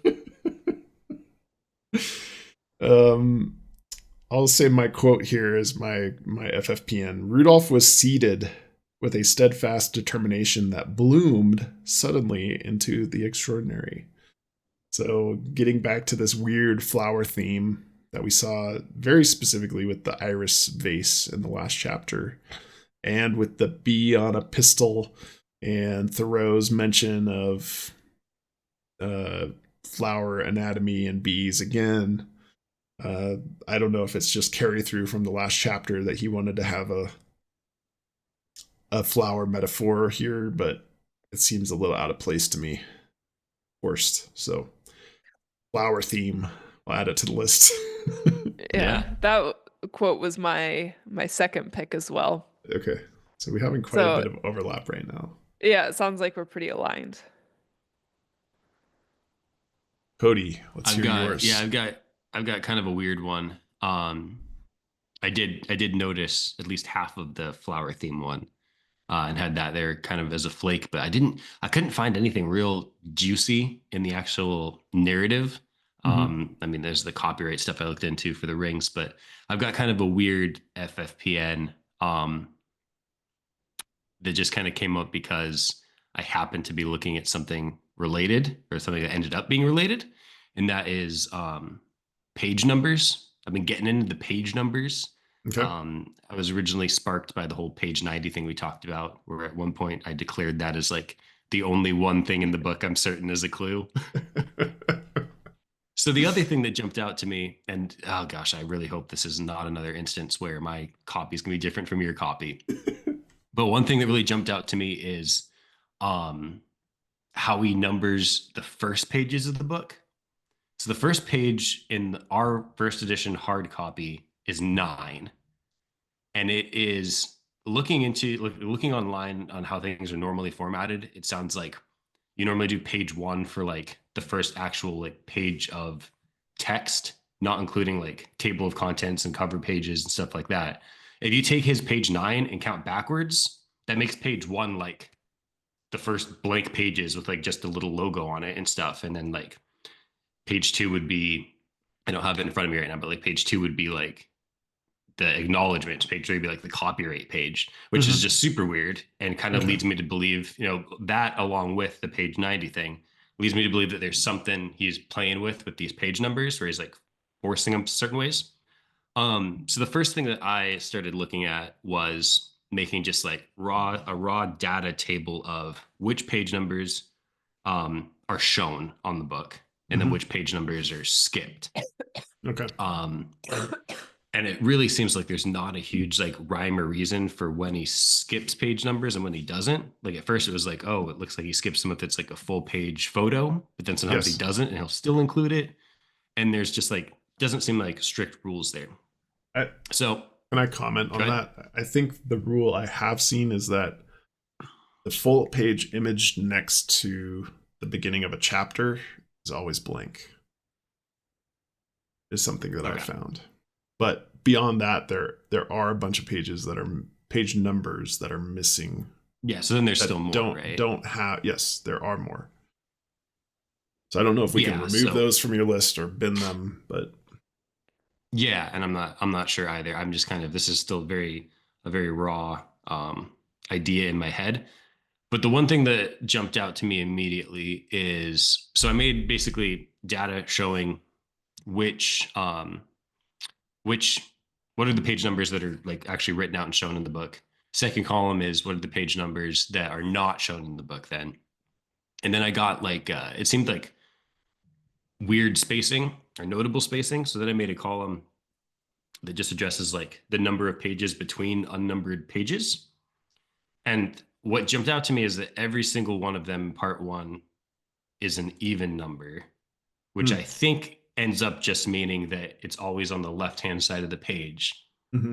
[SPEAKER 1] I'll say my quote here is my FFPN. Rudolph was seated with a steadfast determination that bloomed suddenly into the extraordinary. So getting back to this weird flower theme that we saw very specifically with the iris vase in the last chapter, and with the bee on a pistol, and Thoreau's mention of flower anatomy and bees again. I don't know if it's just carry through from the last chapter that he wanted to have a flower metaphor here, but it seems a little out of place to me. Forced. So flower theme. I'll add it to the list.
[SPEAKER 2] Yeah. That quote was my second pick as well.
[SPEAKER 1] Okay. So we're having quite a bit of overlap right now.
[SPEAKER 2] Yeah, it sounds like we're pretty aligned.
[SPEAKER 1] Cody, let's hear yours.
[SPEAKER 3] Yeah, I've got kind of a weird one. I did notice at least half of the flower theme one, and had that there kind of as a flake, but I couldn't find anything real juicy in the actual narrative. I mean, there's the copyright stuff I looked into for the rings, but I've got kind of a weird FFPN that just kind of came up because I happened to be looking at something related, or something that ended up being related, and that is page numbers. I've been getting into the page numbers.
[SPEAKER 1] Okay.
[SPEAKER 3] I was originally sparked by the whole page 90 thing we talked about, where at one point I declared that as like the only one thing in the book I'm certain is a clue. So the other thing that jumped out to me, and oh gosh, I really hope this is not another instance where my copy is going to be different from your copy. But one thing that really jumped out to me is how he numbers the first pages of the book. So the first page in our first edition hard copy is 9. And it is looking online on how things are normally formatted. It sounds like you normally do page 1 for like the first actual like page of text, not including like table of contents and cover pages and stuff like that. If you take his page 9 and count backwards, that makes page 1 like the first blank pages with like just a little logo on it and stuff. And then like page 2 would be, I don't have it in front of me right now, but like page 2 would be like the acknowledgments. Page 3 would be like the copyright page, which is just super weird and kind of leads me to believe, that along with the page 90 thing leads me to believe that there's something he's playing with these page numbers where he's like forcing them certain ways. So the first thing that I started looking at was making just like a raw data table of which page numbers are shown on the book and then which page numbers are skipped.
[SPEAKER 1] Okay.
[SPEAKER 3] And it really seems like there's not a huge like rhyme or reason for when he skips page numbers and when he doesn't. Like at first it was like, oh, it looks like he skips them if it's like a full page photo, but then sometimes he doesn't and he'll still include it. And there's just like, doesn't seem like strict rules there. So
[SPEAKER 1] can I comment on that? I think the rule I have seen is that the full page image next to the beginning of a chapter is always blank. Is something that I found. But beyond that, there are a bunch of pages that are page numbers that are missing.
[SPEAKER 3] Yeah, so then there's still more, right?
[SPEAKER 1] Yes, there are more. So I don't know if we can remove those from your list or bin them, but
[SPEAKER 3] yeah, and I'm not sure either. I'm just kind of, this is still a very raw idea in my head. But the one thing that jumped out to me immediately is, so I made basically data showing what are the page numbers that are like actually written out and shown in the book. Second column is what are the page numbers that are not shown in the book then. And then I got like, it seemed like weird spacing or notable spacing. So then I made a column that just addresses like the number of pages between unnumbered pages. And what jumped out to me is that every single one of them in part 1 is an even number, which I think ends up just meaning that it's always on the left-hand side of the page,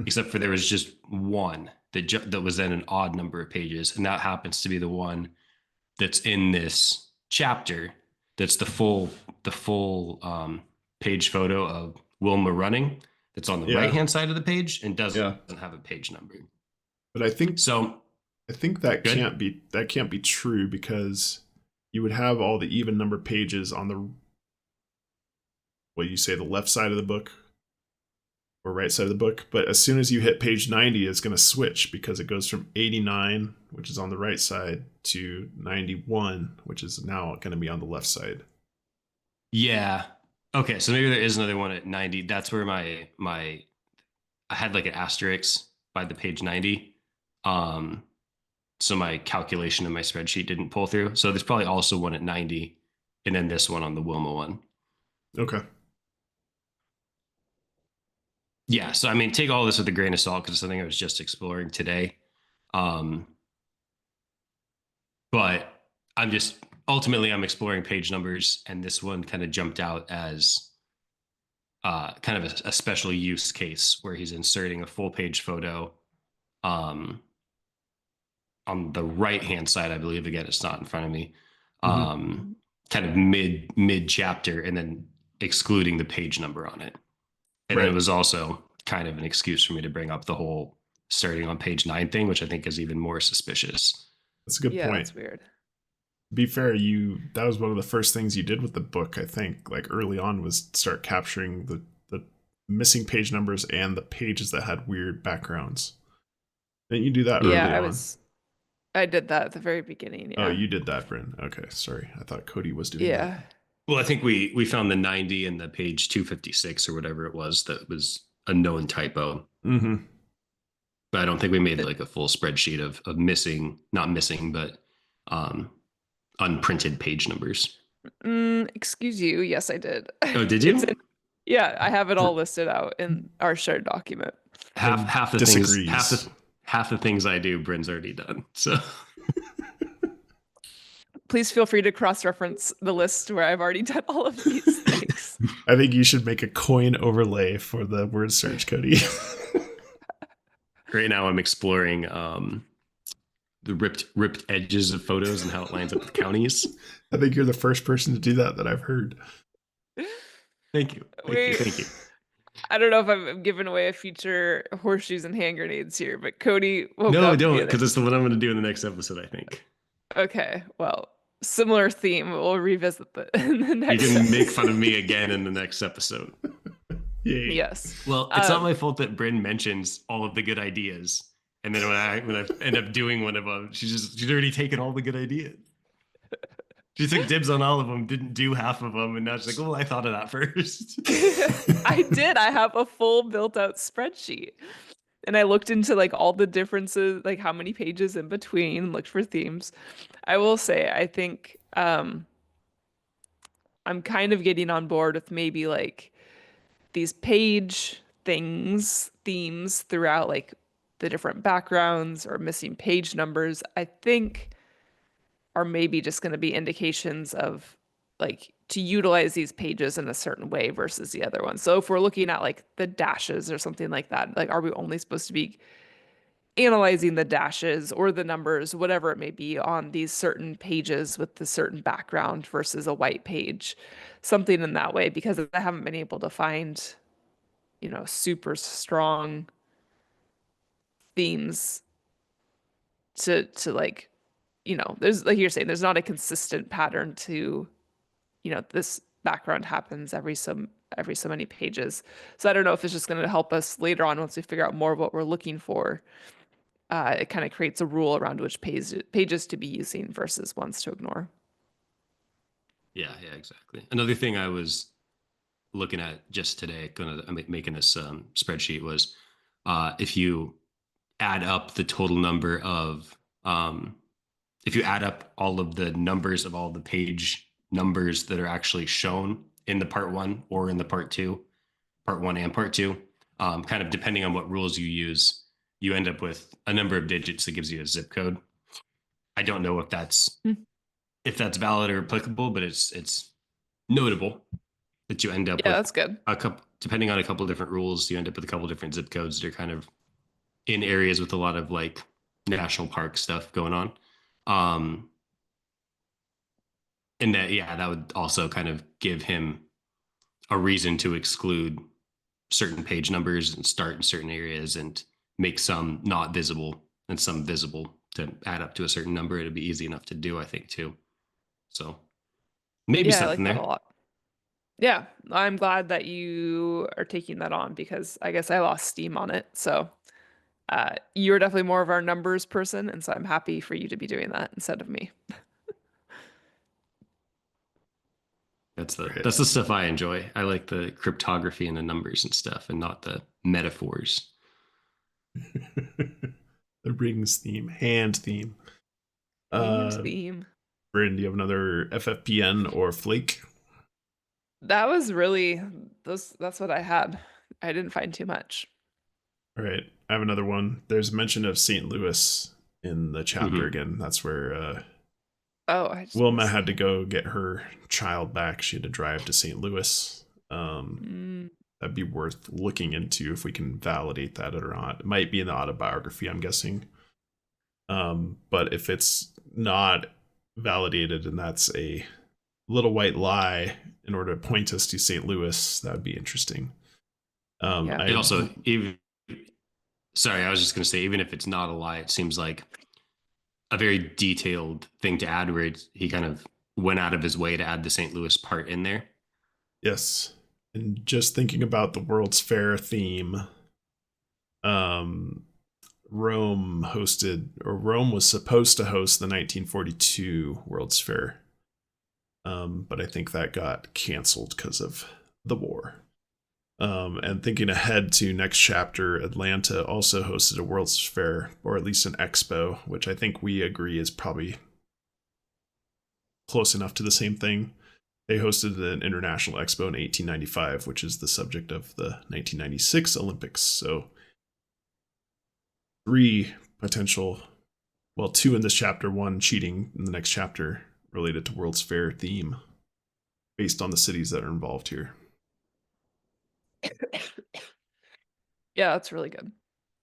[SPEAKER 3] except for there was just one that was then an odd number of pages. And that happens to be the one that's in this chapter. That's the full page photo of Wilma running. That's on the right-hand side of the page and doesn't have a page number.
[SPEAKER 1] But I think that can't be true, because you would have all the even number pages on the the left side of the book or right side of the book. But as soon as you hit page 90, it's going to switch, because it goes from 89, which is on the right side, to 91, which is now going to be on the left side.
[SPEAKER 3] Yeah. Okay. So maybe there is another one at 90. That's where I had like an asterisk by the page 90. So my calculation in my spreadsheet didn't pull through. So there's probably also one at 90 and then this one on the Wilma one.
[SPEAKER 1] Okay.
[SPEAKER 3] Yeah. So, I mean, take all this with a grain of salt, because it's something I was just exploring today. But I'm exploring page numbers, and this one kind of jumped out as kind of a special use case where he's inserting a full page photo on the right-hand side, I believe. Again, it's not in front of me. Kind of mid chapter, and then excluding the page number on it. And then it was also kind of an excuse for me to bring up the whole starting on page 9 thing, which I think is even more suspicious.
[SPEAKER 1] That's a good point.
[SPEAKER 2] That's weird.
[SPEAKER 1] To be fair, that was one of the first things you did with the book, I think, like early on, was start capturing the missing page numbers and the pages that had weird backgrounds. Didn't you do that early on?
[SPEAKER 2] I did that at the very beginning. Yeah.
[SPEAKER 1] Oh, you did that, Bryn. Okay, sorry. I thought Cody was doing that.
[SPEAKER 2] Yeah.
[SPEAKER 3] Well, I think we found the 90 and the page 256 or whatever it was that was a known typo. But I don't think we made like a full spreadsheet of but unprinted page numbers.
[SPEAKER 2] Excuse you. Yes, I did.
[SPEAKER 3] Oh, did you?
[SPEAKER 2] Yeah, I have it all listed out in our shared document.
[SPEAKER 3] Half the things half the things I do, Bryn's already done. So
[SPEAKER 2] please feel free to cross-reference the list where I've already done all of these things.
[SPEAKER 1] I think you should make a coin overlay for the word search, Cody.
[SPEAKER 3] Right now I'm exploring the ripped edges of photos and how it lines up with counties.
[SPEAKER 1] I think you're the first person to do that I've heard.
[SPEAKER 3] Thank you. Thank you.
[SPEAKER 2] I don't know if I'm giving away a future horseshoes and hand grenades here, but Cody woke
[SPEAKER 3] No,
[SPEAKER 2] up
[SPEAKER 3] don't,
[SPEAKER 2] the other.
[SPEAKER 3] because it's the one I'm going to do in the next episode, I think.
[SPEAKER 2] Okay, well, similar theme. We'll revisit the in the
[SPEAKER 3] You
[SPEAKER 2] next
[SPEAKER 3] can make fun of
[SPEAKER 2] episode.
[SPEAKER 3] me again in the next episode.
[SPEAKER 1] Yay.
[SPEAKER 2] Yes.
[SPEAKER 3] Well, it's not my fault that Bryn mentions all of the good ideas. And then when I end up doing one of them, she's already taken all the good ideas. She took dibs on all of them, didn't do half of them, and now she's like, "Oh, I thought of that first."
[SPEAKER 2] I did. I have a full built out spreadsheet. And I looked into like all the differences, like how many pages in between, looked for themes. I will say, I think I'm kind of getting on board with maybe like these page themes throughout like the different backgrounds or missing page numbers, I think are maybe just going to be indications of like to utilize these pages in a certain way versus the other ones. So if we're looking at like the dashes or something like that, like are we only supposed to be analyzing the dashes or the numbers, whatever it may be, on these certain pages with the certain background versus a white page, something in that way, because I haven't been able to find, super strong themes to like, there's like you're saying, there's not a consistent pattern to, this background happens every so many pages. So I don't know if it's just going to help us later on once we figure out more of what we're looking for. It kind of creates a rule around which pages to be using versus ones to ignore.
[SPEAKER 3] Yeah, exactly. Another thing I was looking at just today, making this spreadsheet was if you add up the total number of if you add up all of the numbers of all the page numbers that are actually shown in the part one or in the part one and part two, kind of depending on what rules you use, you end up with a number of digits that gives you a zip code. I don't know if that's valid or applicable, but it's notable that you end up
[SPEAKER 2] Yeah,
[SPEAKER 3] with
[SPEAKER 2] that's good.
[SPEAKER 3] a couple, depending on a couple of different rules, you end up with a couple of different zip codes that are kind of in areas with a lot of like national park stuff going on. And that would also kind of give him a reason to exclude certain page numbers and start in certain areas and make some not visible and some visible to add up to a certain number. It'd be easy enough to do, I think, too. So maybe
[SPEAKER 2] Yeah, I
[SPEAKER 3] something
[SPEAKER 2] like that a
[SPEAKER 3] there.
[SPEAKER 2] lot. Yeah, I'm glad that you are taking that on because I guess I lost steam on it. So you're definitely more of our numbers person, and so I'm happy for you to be doing that instead of me.
[SPEAKER 1] Right.
[SPEAKER 3] That's the stuff I enjoy. I like the cryptography and the numbers and stuff, and not the metaphors.
[SPEAKER 1] The rings theme, hand theme.
[SPEAKER 2] And
[SPEAKER 1] Uh,
[SPEAKER 2] theme.
[SPEAKER 1] Bryn, do you have another FFPN or Flake?
[SPEAKER 2] That was really that's what I had. I didn't find too much.
[SPEAKER 1] All right, I have another one. There's mention of St. Louis in the chapter
[SPEAKER 3] Mm-hmm.
[SPEAKER 1] again. That's where
[SPEAKER 2] Oh, I just
[SPEAKER 1] Wilma
[SPEAKER 2] missed
[SPEAKER 1] had to
[SPEAKER 2] that.
[SPEAKER 1] go get her child back. She had to drive to St. Louis.
[SPEAKER 2] Mm,
[SPEAKER 1] That'd be worth looking into if we can validate that or not. It might be in the autobiography, I'm guessing. But if it's not validated and that's a little white lie in order to point us to St. Louis, that would be interesting.
[SPEAKER 2] yeah.
[SPEAKER 3] It
[SPEAKER 1] I
[SPEAKER 3] also, even sorry, I was just going to say, even if it's not a lie, it seems like a very detailed thing to add where he kind of went out of his way to add the St. Louis part in there.
[SPEAKER 1] Yes. And just thinking about the World's Fair theme, um, Rome was supposed to host the 1942 World's Fair. But I think that got canceled because of the war. And thinking ahead to next chapter, Atlanta also hosted a World's Fair, or at least an expo, which I think we agree is probably close enough to the same thing. They hosted an international expo in 1895, which is the subject of the 1996 Olympics. So, three potential, well, two in this chapter, one cheating in the next chapter related to World's Fair theme based on the cities that are involved here.
[SPEAKER 2] Yeah, that's really good.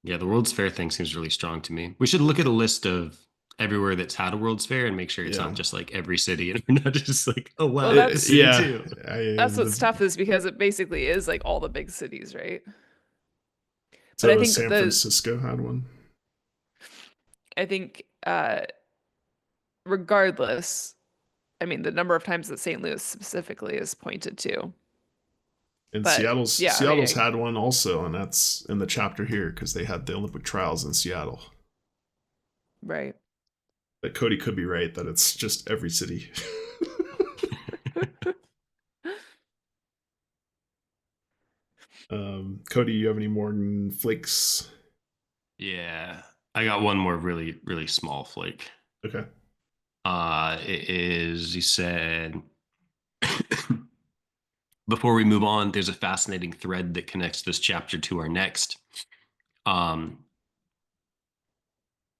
[SPEAKER 3] Yeah, the World's Fair thing seems really strong to me. We should look at a list of everywhere that's had a World's Fair and make sure it's
[SPEAKER 1] Yeah.
[SPEAKER 3] not just like every city and we're not just like, oh wow,
[SPEAKER 2] Well,
[SPEAKER 3] this
[SPEAKER 2] that's-
[SPEAKER 3] city
[SPEAKER 1] yeah.
[SPEAKER 3] too.
[SPEAKER 2] That's what's tough is because it basically is like all the big cities, right? But I
[SPEAKER 1] So
[SPEAKER 2] think
[SPEAKER 1] San Francisco had one.
[SPEAKER 2] I think regardless, I mean the number of times that St. Louis specifically is pointed to.
[SPEAKER 1] And
[SPEAKER 2] But yeah, I
[SPEAKER 1] Seattle's
[SPEAKER 2] mean,
[SPEAKER 1] had one also, and that's in the chapter here because they had the Olympic trials in Seattle.
[SPEAKER 2] right.
[SPEAKER 1] But Cody could be right that it's just every city. Cody, you have any more flakes?
[SPEAKER 3] Yeah. I got one more really, really small flake.
[SPEAKER 1] Okay.
[SPEAKER 3] It is, he said, before we move on, there's a fascinating thread that connects this chapter to our next. I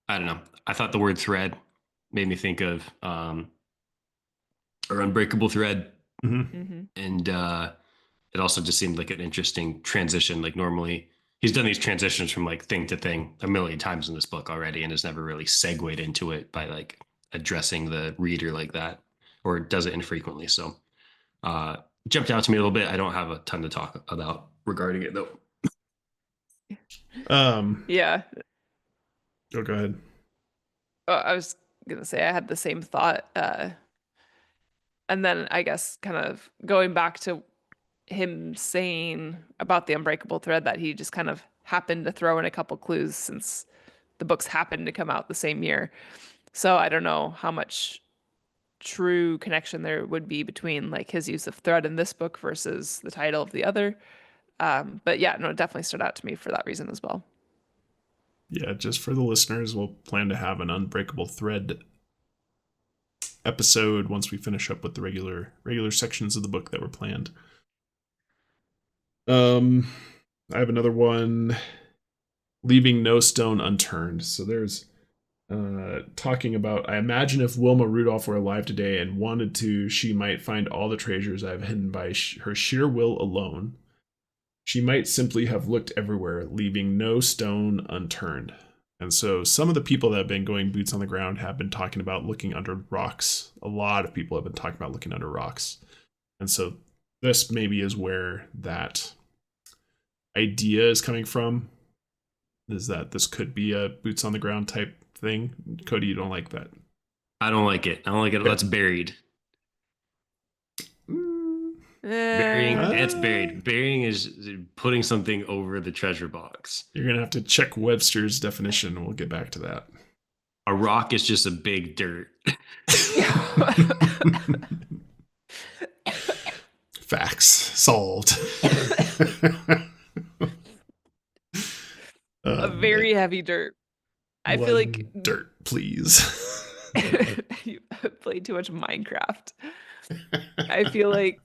[SPEAKER 3] don't know. I thought the word thread made me think of or unbreakable thread.
[SPEAKER 1] Mm-hmm.
[SPEAKER 2] Mm-hmm.
[SPEAKER 3] And it also just seemed like an interesting transition. Like normally he's done these transitions from like thing to thing a million times in this book already and has never really segued into it by like addressing the reader like that, or does it infrequently. So jumped out to me a little bit. I don't have a ton to talk about regarding it though.
[SPEAKER 2] Yeah.
[SPEAKER 1] Oh, go ahead.
[SPEAKER 2] I was gonna say I had the same thought. And then I guess kind of going back to him saying about the unbreakable thread that he just kind of happened to throw in a couple clues since the books happened to come out the same year. So I don't know how much true connection there would be between like his use of thread in this book versus the title of the other. But yeah, no, it definitely stood out to me for that reason as well.
[SPEAKER 1] Yeah, just for the listeners, we'll plan to have an unbreakable thread episode once we finish up with the regular sections of the book that were planned. I have another one, leaving no stone unturned. So there's talking about, I imagine if Wilma Rudolph were alive today and wanted to, she might find all the treasures I've hidden by her sheer will alone. She might simply have looked everywhere, leaving no stone unturned. And so some of the people that have been going boots on the ground have been talking about looking under rocks. A lot of people have been talking about looking under rocks. And so this maybe is where that idea is coming from, is that this could be a boots on the ground type thing. Cody, you don't like that?
[SPEAKER 3] I don't like it. I don't like it. That's buried. Burying, it's buried. Burying is putting something over the treasure box.
[SPEAKER 1] You're gonna have to check Webster's definition. We'll get back to that.
[SPEAKER 3] A rock is just a big dirt.
[SPEAKER 1] Facts solved.
[SPEAKER 2] A very heavy dirt. I feel like
[SPEAKER 1] dirt, please.
[SPEAKER 2] you played too much Minecraft. I feel like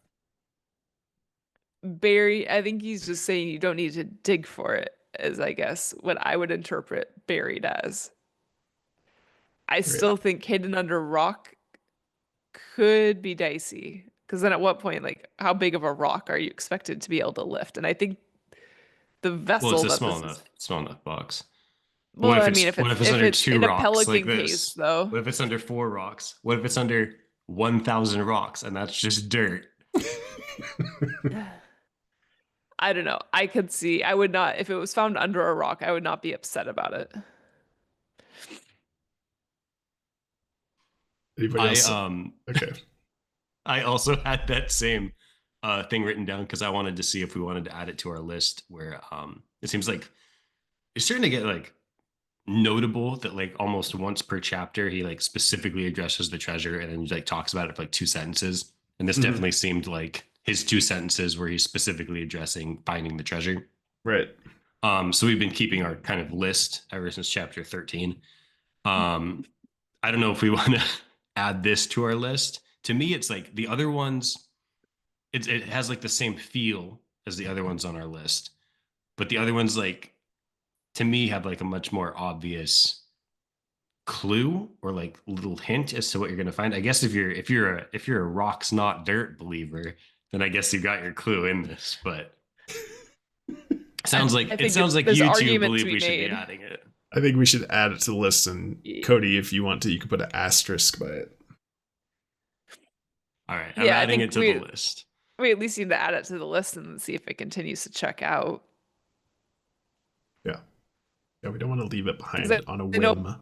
[SPEAKER 2] I think he's just saying you don't need to dig for it, as I guess what I would interpret buried as. I still think hidden under rock could be dicey. Because then at what point, like, how big of a rock are you expected to be able to lift? And I think the vessel
[SPEAKER 3] Well, it's a
[SPEAKER 2] that
[SPEAKER 3] small enough box.
[SPEAKER 2] well,
[SPEAKER 3] What if
[SPEAKER 2] I
[SPEAKER 3] it's,
[SPEAKER 2] mean, if
[SPEAKER 3] what
[SPEAKER 2] it's,
[SPEAKER 3] if it's
[SPEAKER 2] if
[SPEAKER 3] under
[SPEAKER 2] it's
[SPEAKER 3] 2
[SPEAKER 2] in a
[SPEAKER 3] rocks
[SPEAKER 2] pelican
[SPEAKER 3] like
[SPEAKER 2] case,
[SPEAKER 3] this?
[SPEAKER 2] though.
[SPEAKER 3] What if it's under 4 rocks? What if it's under 1,000 rocks and that's just dirt?
[SPEAKER 2] I don't know. I could see. I would not, if it was found under a rock, I would not be upset about it.
[SPEAKER 1] Anybody else?
[SPEAKER 3] Okay. I also had that same thing written down because I wanted to see if we wanted to add it to our list. Where it seems like it's starting to get like notable that like almost once per chapter he like specifically addresses the treasure and then like talks about it for like 2 sentences. And this definitely seemed like his 2 sentences where he's specifically addressing finding the treasure.
[SPEAKER 1] Right.
[SPEAKER 3] So we've been keeping our kind of list ever since chapter 13. I don't know if we want to add this to our list. To me, it's like the other ones, it has like the same feel as the other ones on our list. But the other ones, like, to me, have like a much more obvious clue or like little hint as to what you're going to find. I guess if you're a rocks not dirt believer, then I guess you got your clue in this. But it sounds like
[SPEAKER 2] there's
[SPEAKER 3] you two
[SPEAKER 2] argument
[SPEAKER 3] believe
[SPEAKER 2] to be
[SPEAKER 3] we should be
[SPEAKER 2] made.
[SPEAKER 3] adding it.
[SPEAKER 1] I think we should add it to the list, and Cody, if you want to, you can put an asterisk by it.
[SPEAKER 3] All right, I'm adding it to the list.
[SPEAKER 2] We at least need to add it to the list and see if it continues to check out.
[SPEAKER 1] Yeah, we don't want to leave it behind on a whim.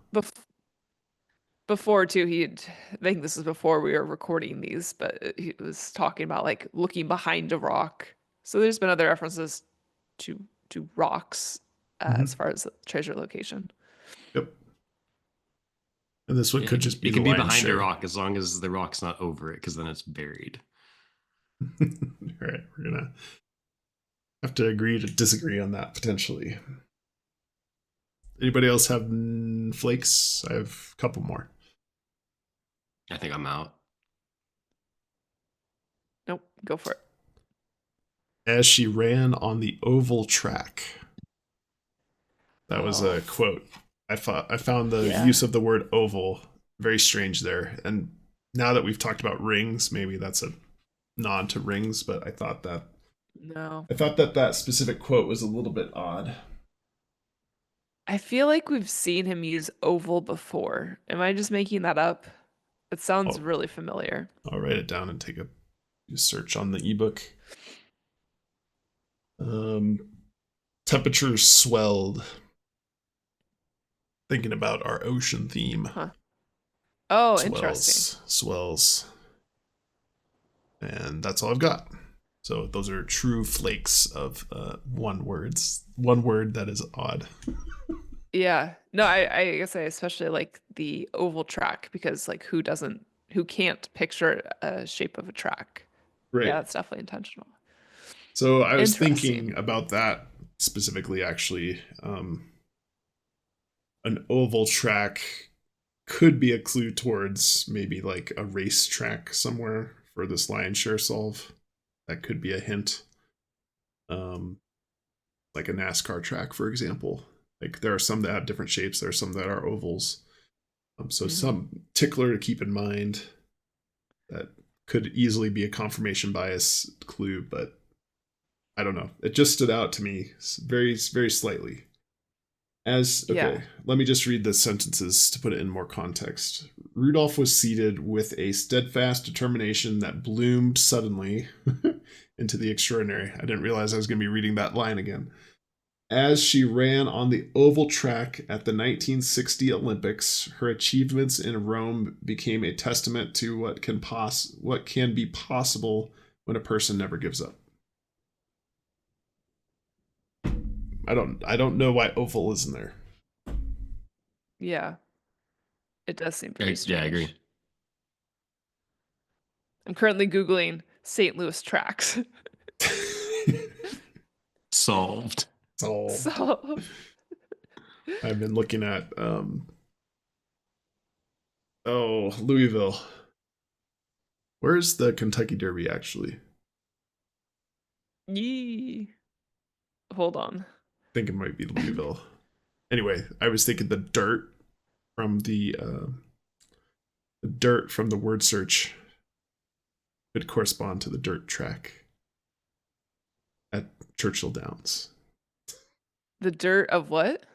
[SPEAKER 2] Before too, I think this is before we were recording these, but he was talking about like looking behind a rock. So there's been other references to rocks as far as treasure location.
[SPEAKER 1] Yep. And this one could just be
[SPEAKER 3] it can be behind a rock as long as the rock's not over it, because then it's buried.
[SPEAKER 1] All right, we're gonna have to agree to disagree on that potentially. Anybody else have flakes? I have a couple more.
[SPEAKER 3] I think I'm out.
[SPEAKER 2] Nope, go for it.
[SPEAKER 1] As she ran on the oval track. That was a quote. I found the use of the word oval very strange there. And now that we've talked about rings, maybe that's a nod to rings, but I thought that that specific quote was a little bit odd.
[SPEAKER 2] I feel like we've seen him use oval before. Am I just making that up? It sounds really familiar.
[SPEAKER 1] I'll write it down and take a search on the ebook. Temperature swelled. Thinking about our ocean theme.
[SPEAKER 2] Huh. Oh, interesting.
[SPEAKER 1] Swells. And that's all I've got. So those are true flakes of one word that is odd.
[SPEAKER 2] Yeah. No, I guess I especially like the oval track, because like who can't picture a shape of a track?
[SPEAKER 1] Right.
[SPEAKER 2] Yeah, that's definitely intentional.
[SPEAKER 1] So I was thinking about that specifically, actually. An oval track could be a clue towards maybe like a race track somewhere for this lion's share solve. That could be a hint. Like a NASCAR track, for example. Like there are some that have different shapes. There are some that are ovals. So some tickler to keep in mind that could easily be a confirmation bias clue, but I don't know. It just stood out to me very, very slightly. Let me just read the sentences to put it in more context. Rudolph was seated with a steadfast determination that bloomed suddenly into the extraordinary. I didn't realize I was going to be reading that line again. As she ran on the oval track at the 1960 Olympics, her achievements in Rome became a testament to what can be possible when a person never gives up. I don't know why oval is in there.
[SPEAKER 2] Yeah. It does seem pretty strange.
[SPEAKER 3] Yeah, I agree.
[SPEAKER 2] I'm currently Googling St. Louis tracks.
[SPEAKER 3] Solved.
[SPEAKER 1] I've been looking at Louisville. Where's the Kentucky Derby actually?
[SPEAKER 2] Yee. Hold on.
[SPEAKER 1] I think it might be Louisville. Anyway, I was thinking the dirt from the word search could correspond to the dirt track at Churchill Downs.
[SPEAKER 2] The dirt of what?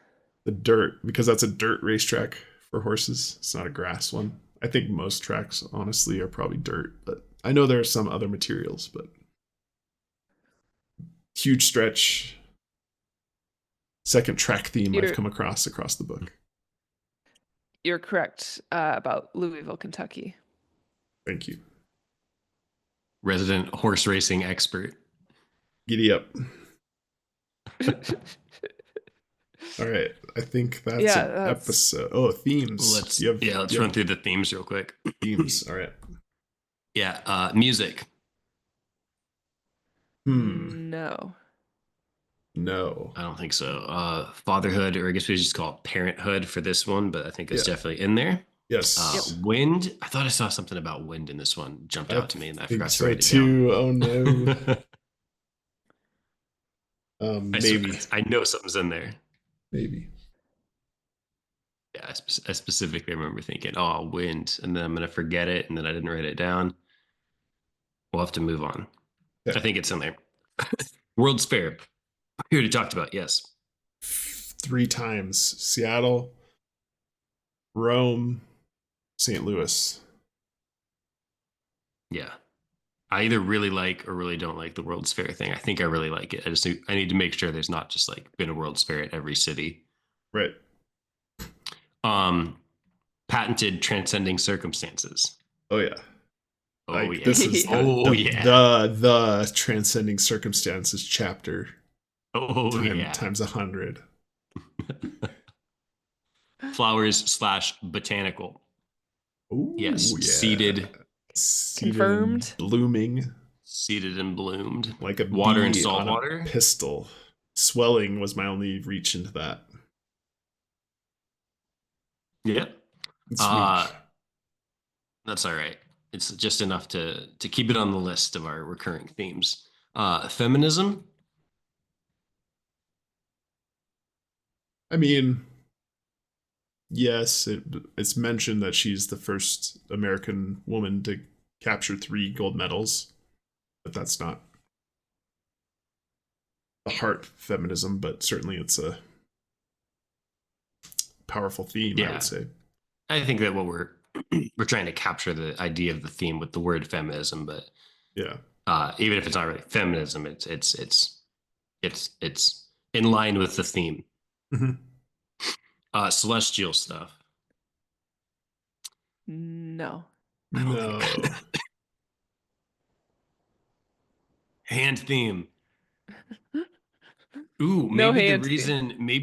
[SPEAKER 1] The dirt, because that's a dirt racetrack for horses. It's not a grass one. I think most tracks, honestly, are probably dirt, but I know there are some other materials, but huge stretch. Second track theme I've come across the book.
[SPEAKER 2] You're correct about Louisville, Kentucky.
[SPEAKER 1] Thank you.
[SPEAKER 3] Resident horse racing expert.
[SPEAKER 1] Giddy up. All right. I think that's an episode. Oh, themes.
[SPEAKER 3] Let's run through the themes real quick.
[SPEAKER 1] Themes. All right.
[SPEAKER 3] Yeah. Music.
[SPEAKER 2] No.
[SPEAKER 3] I don't think so. Fatherhood, or I guess we just call it parenthood for this one, but I think it's definitely in there.
[SPEAKER 1] Yes.
[SPEAKER 3] Wind. I thought I saw something about wind in this one. Jumped out to me, and I forgot to write it
[SPEAKER 1] too. Down. Oh no. Maybe.
[SPEAKER 3] I know something's in there.
[SPEAKER 1] Maybe.
[SPEAKER 3] Yeah, I specifically remember thinking, "Oh, wind," and then I'm gonna forget it, and then I didn't write it down. We'll have to move on. Yeah. I think it's in there. World's Fair. We already talked about, yes.
[SPEAKER 1] 3 times: Seattle, Rome, St. Louis.
[SPEAKER 3] Yeah. I either really like or really don't like the World's Fair thing. I think I really like it. I need to make sure there's not just like been a World's Fair at every city.
[SPEAKER 1] Right.
[SPEAKER 3] Patented transcending circumstances.
[SPEAKER 1] Oh yeah.
[SPEAKER 3] Oh
[SPEAKER 1] Like
[SPEAKER 3] yeah.
[SPEAKER 1] this is the transcending circumstances chapter. Times 100.
[SPEAKER 3] Flowers / botanical.
[SPEAKER 1] Ooh,
[SPEAKER 3] yes.
[SPEAKER 1] Yeah.
[SPEAKER 3] Seeded
[SPEAKER 2] Confirmed.
[SPEAKER 1] Blooming.
[SPEAKER 3] Seeded and bloomed.
[SPEAKER 1] Like a
[SPEAKER 3] water and
[SPEAKER 1] bee
[SPEAKER 3] salt
[SPEAKER 1] on
[SPEAKER 3] water.
[SPEAKER 1] A pistol. Swelling was my only reach into that.
[SPEAKER 3] Yeah.
[SPEAKER 1] It's weak.
[SPEAKER 3] That's all right. It's just enough to keep it on the list of our recurring themes. Feminism.
[SPEAKER 1] I mean, yes, it's mentioned that she's the first American woman to capture 3 gold medals, but that's not the heart feminism, but certainly it's a powerful theme, I would say.
[SPEAKER 3] I think that what we're trying to capture the idea of the theme with the word feminism, but
[SPEAKER 1] yeah,
[SPEAKER 3] even if it's not really feminism, it's in line with the theme.
[SPEAKER 1] Mm-hmm.
[SPEAKER 3] Celestial stuff.
[SPEAKER 2] No.
[SPEAKER 3] Hand theme. Ooh, maybe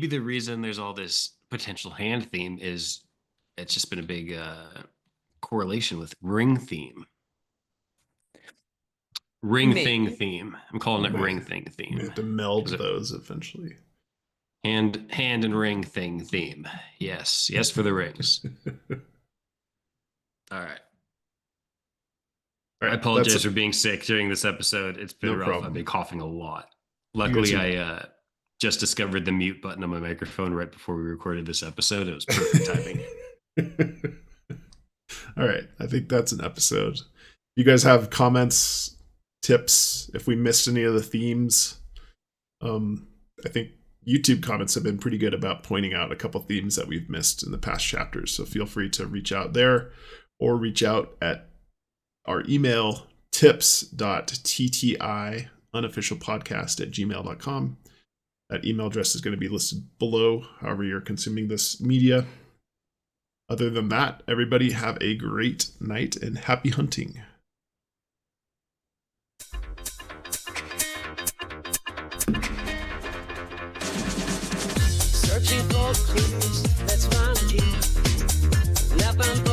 [SPEAKER 3] the reason there's all this potential hand theme is it's just been a big correlation with ring theme. Thing theme. I'm calling it ring thing theme.
[SPEAKER 1] We have to meld those eventually.
[SPEAKER 3] Hand and ring theme. Yes for the rings. All right. I apologize for being sick during this episode. It's been rough. Problem. I've been coughing a lot. Luckily, I just discovered the mute button on my microphone right before we recorded this episode. It was perfect timing.
[SPEAKER 1] All right. I think that's an episode. You guys have comments, tips, if we missed any of the themes? I think YouTube comments have been pretty good about pointing out a couple themes that we've missed in the past chapters. So feel free to reach out there or reach out at our email, tips.ttiunofficialpodcast@gmail.com. That email address is going to be listed below, however you're consuming this media. Other than that, everybody have a great night and happy hunting.
[SPEAKER 5] Searching for clues, that's my key. Left and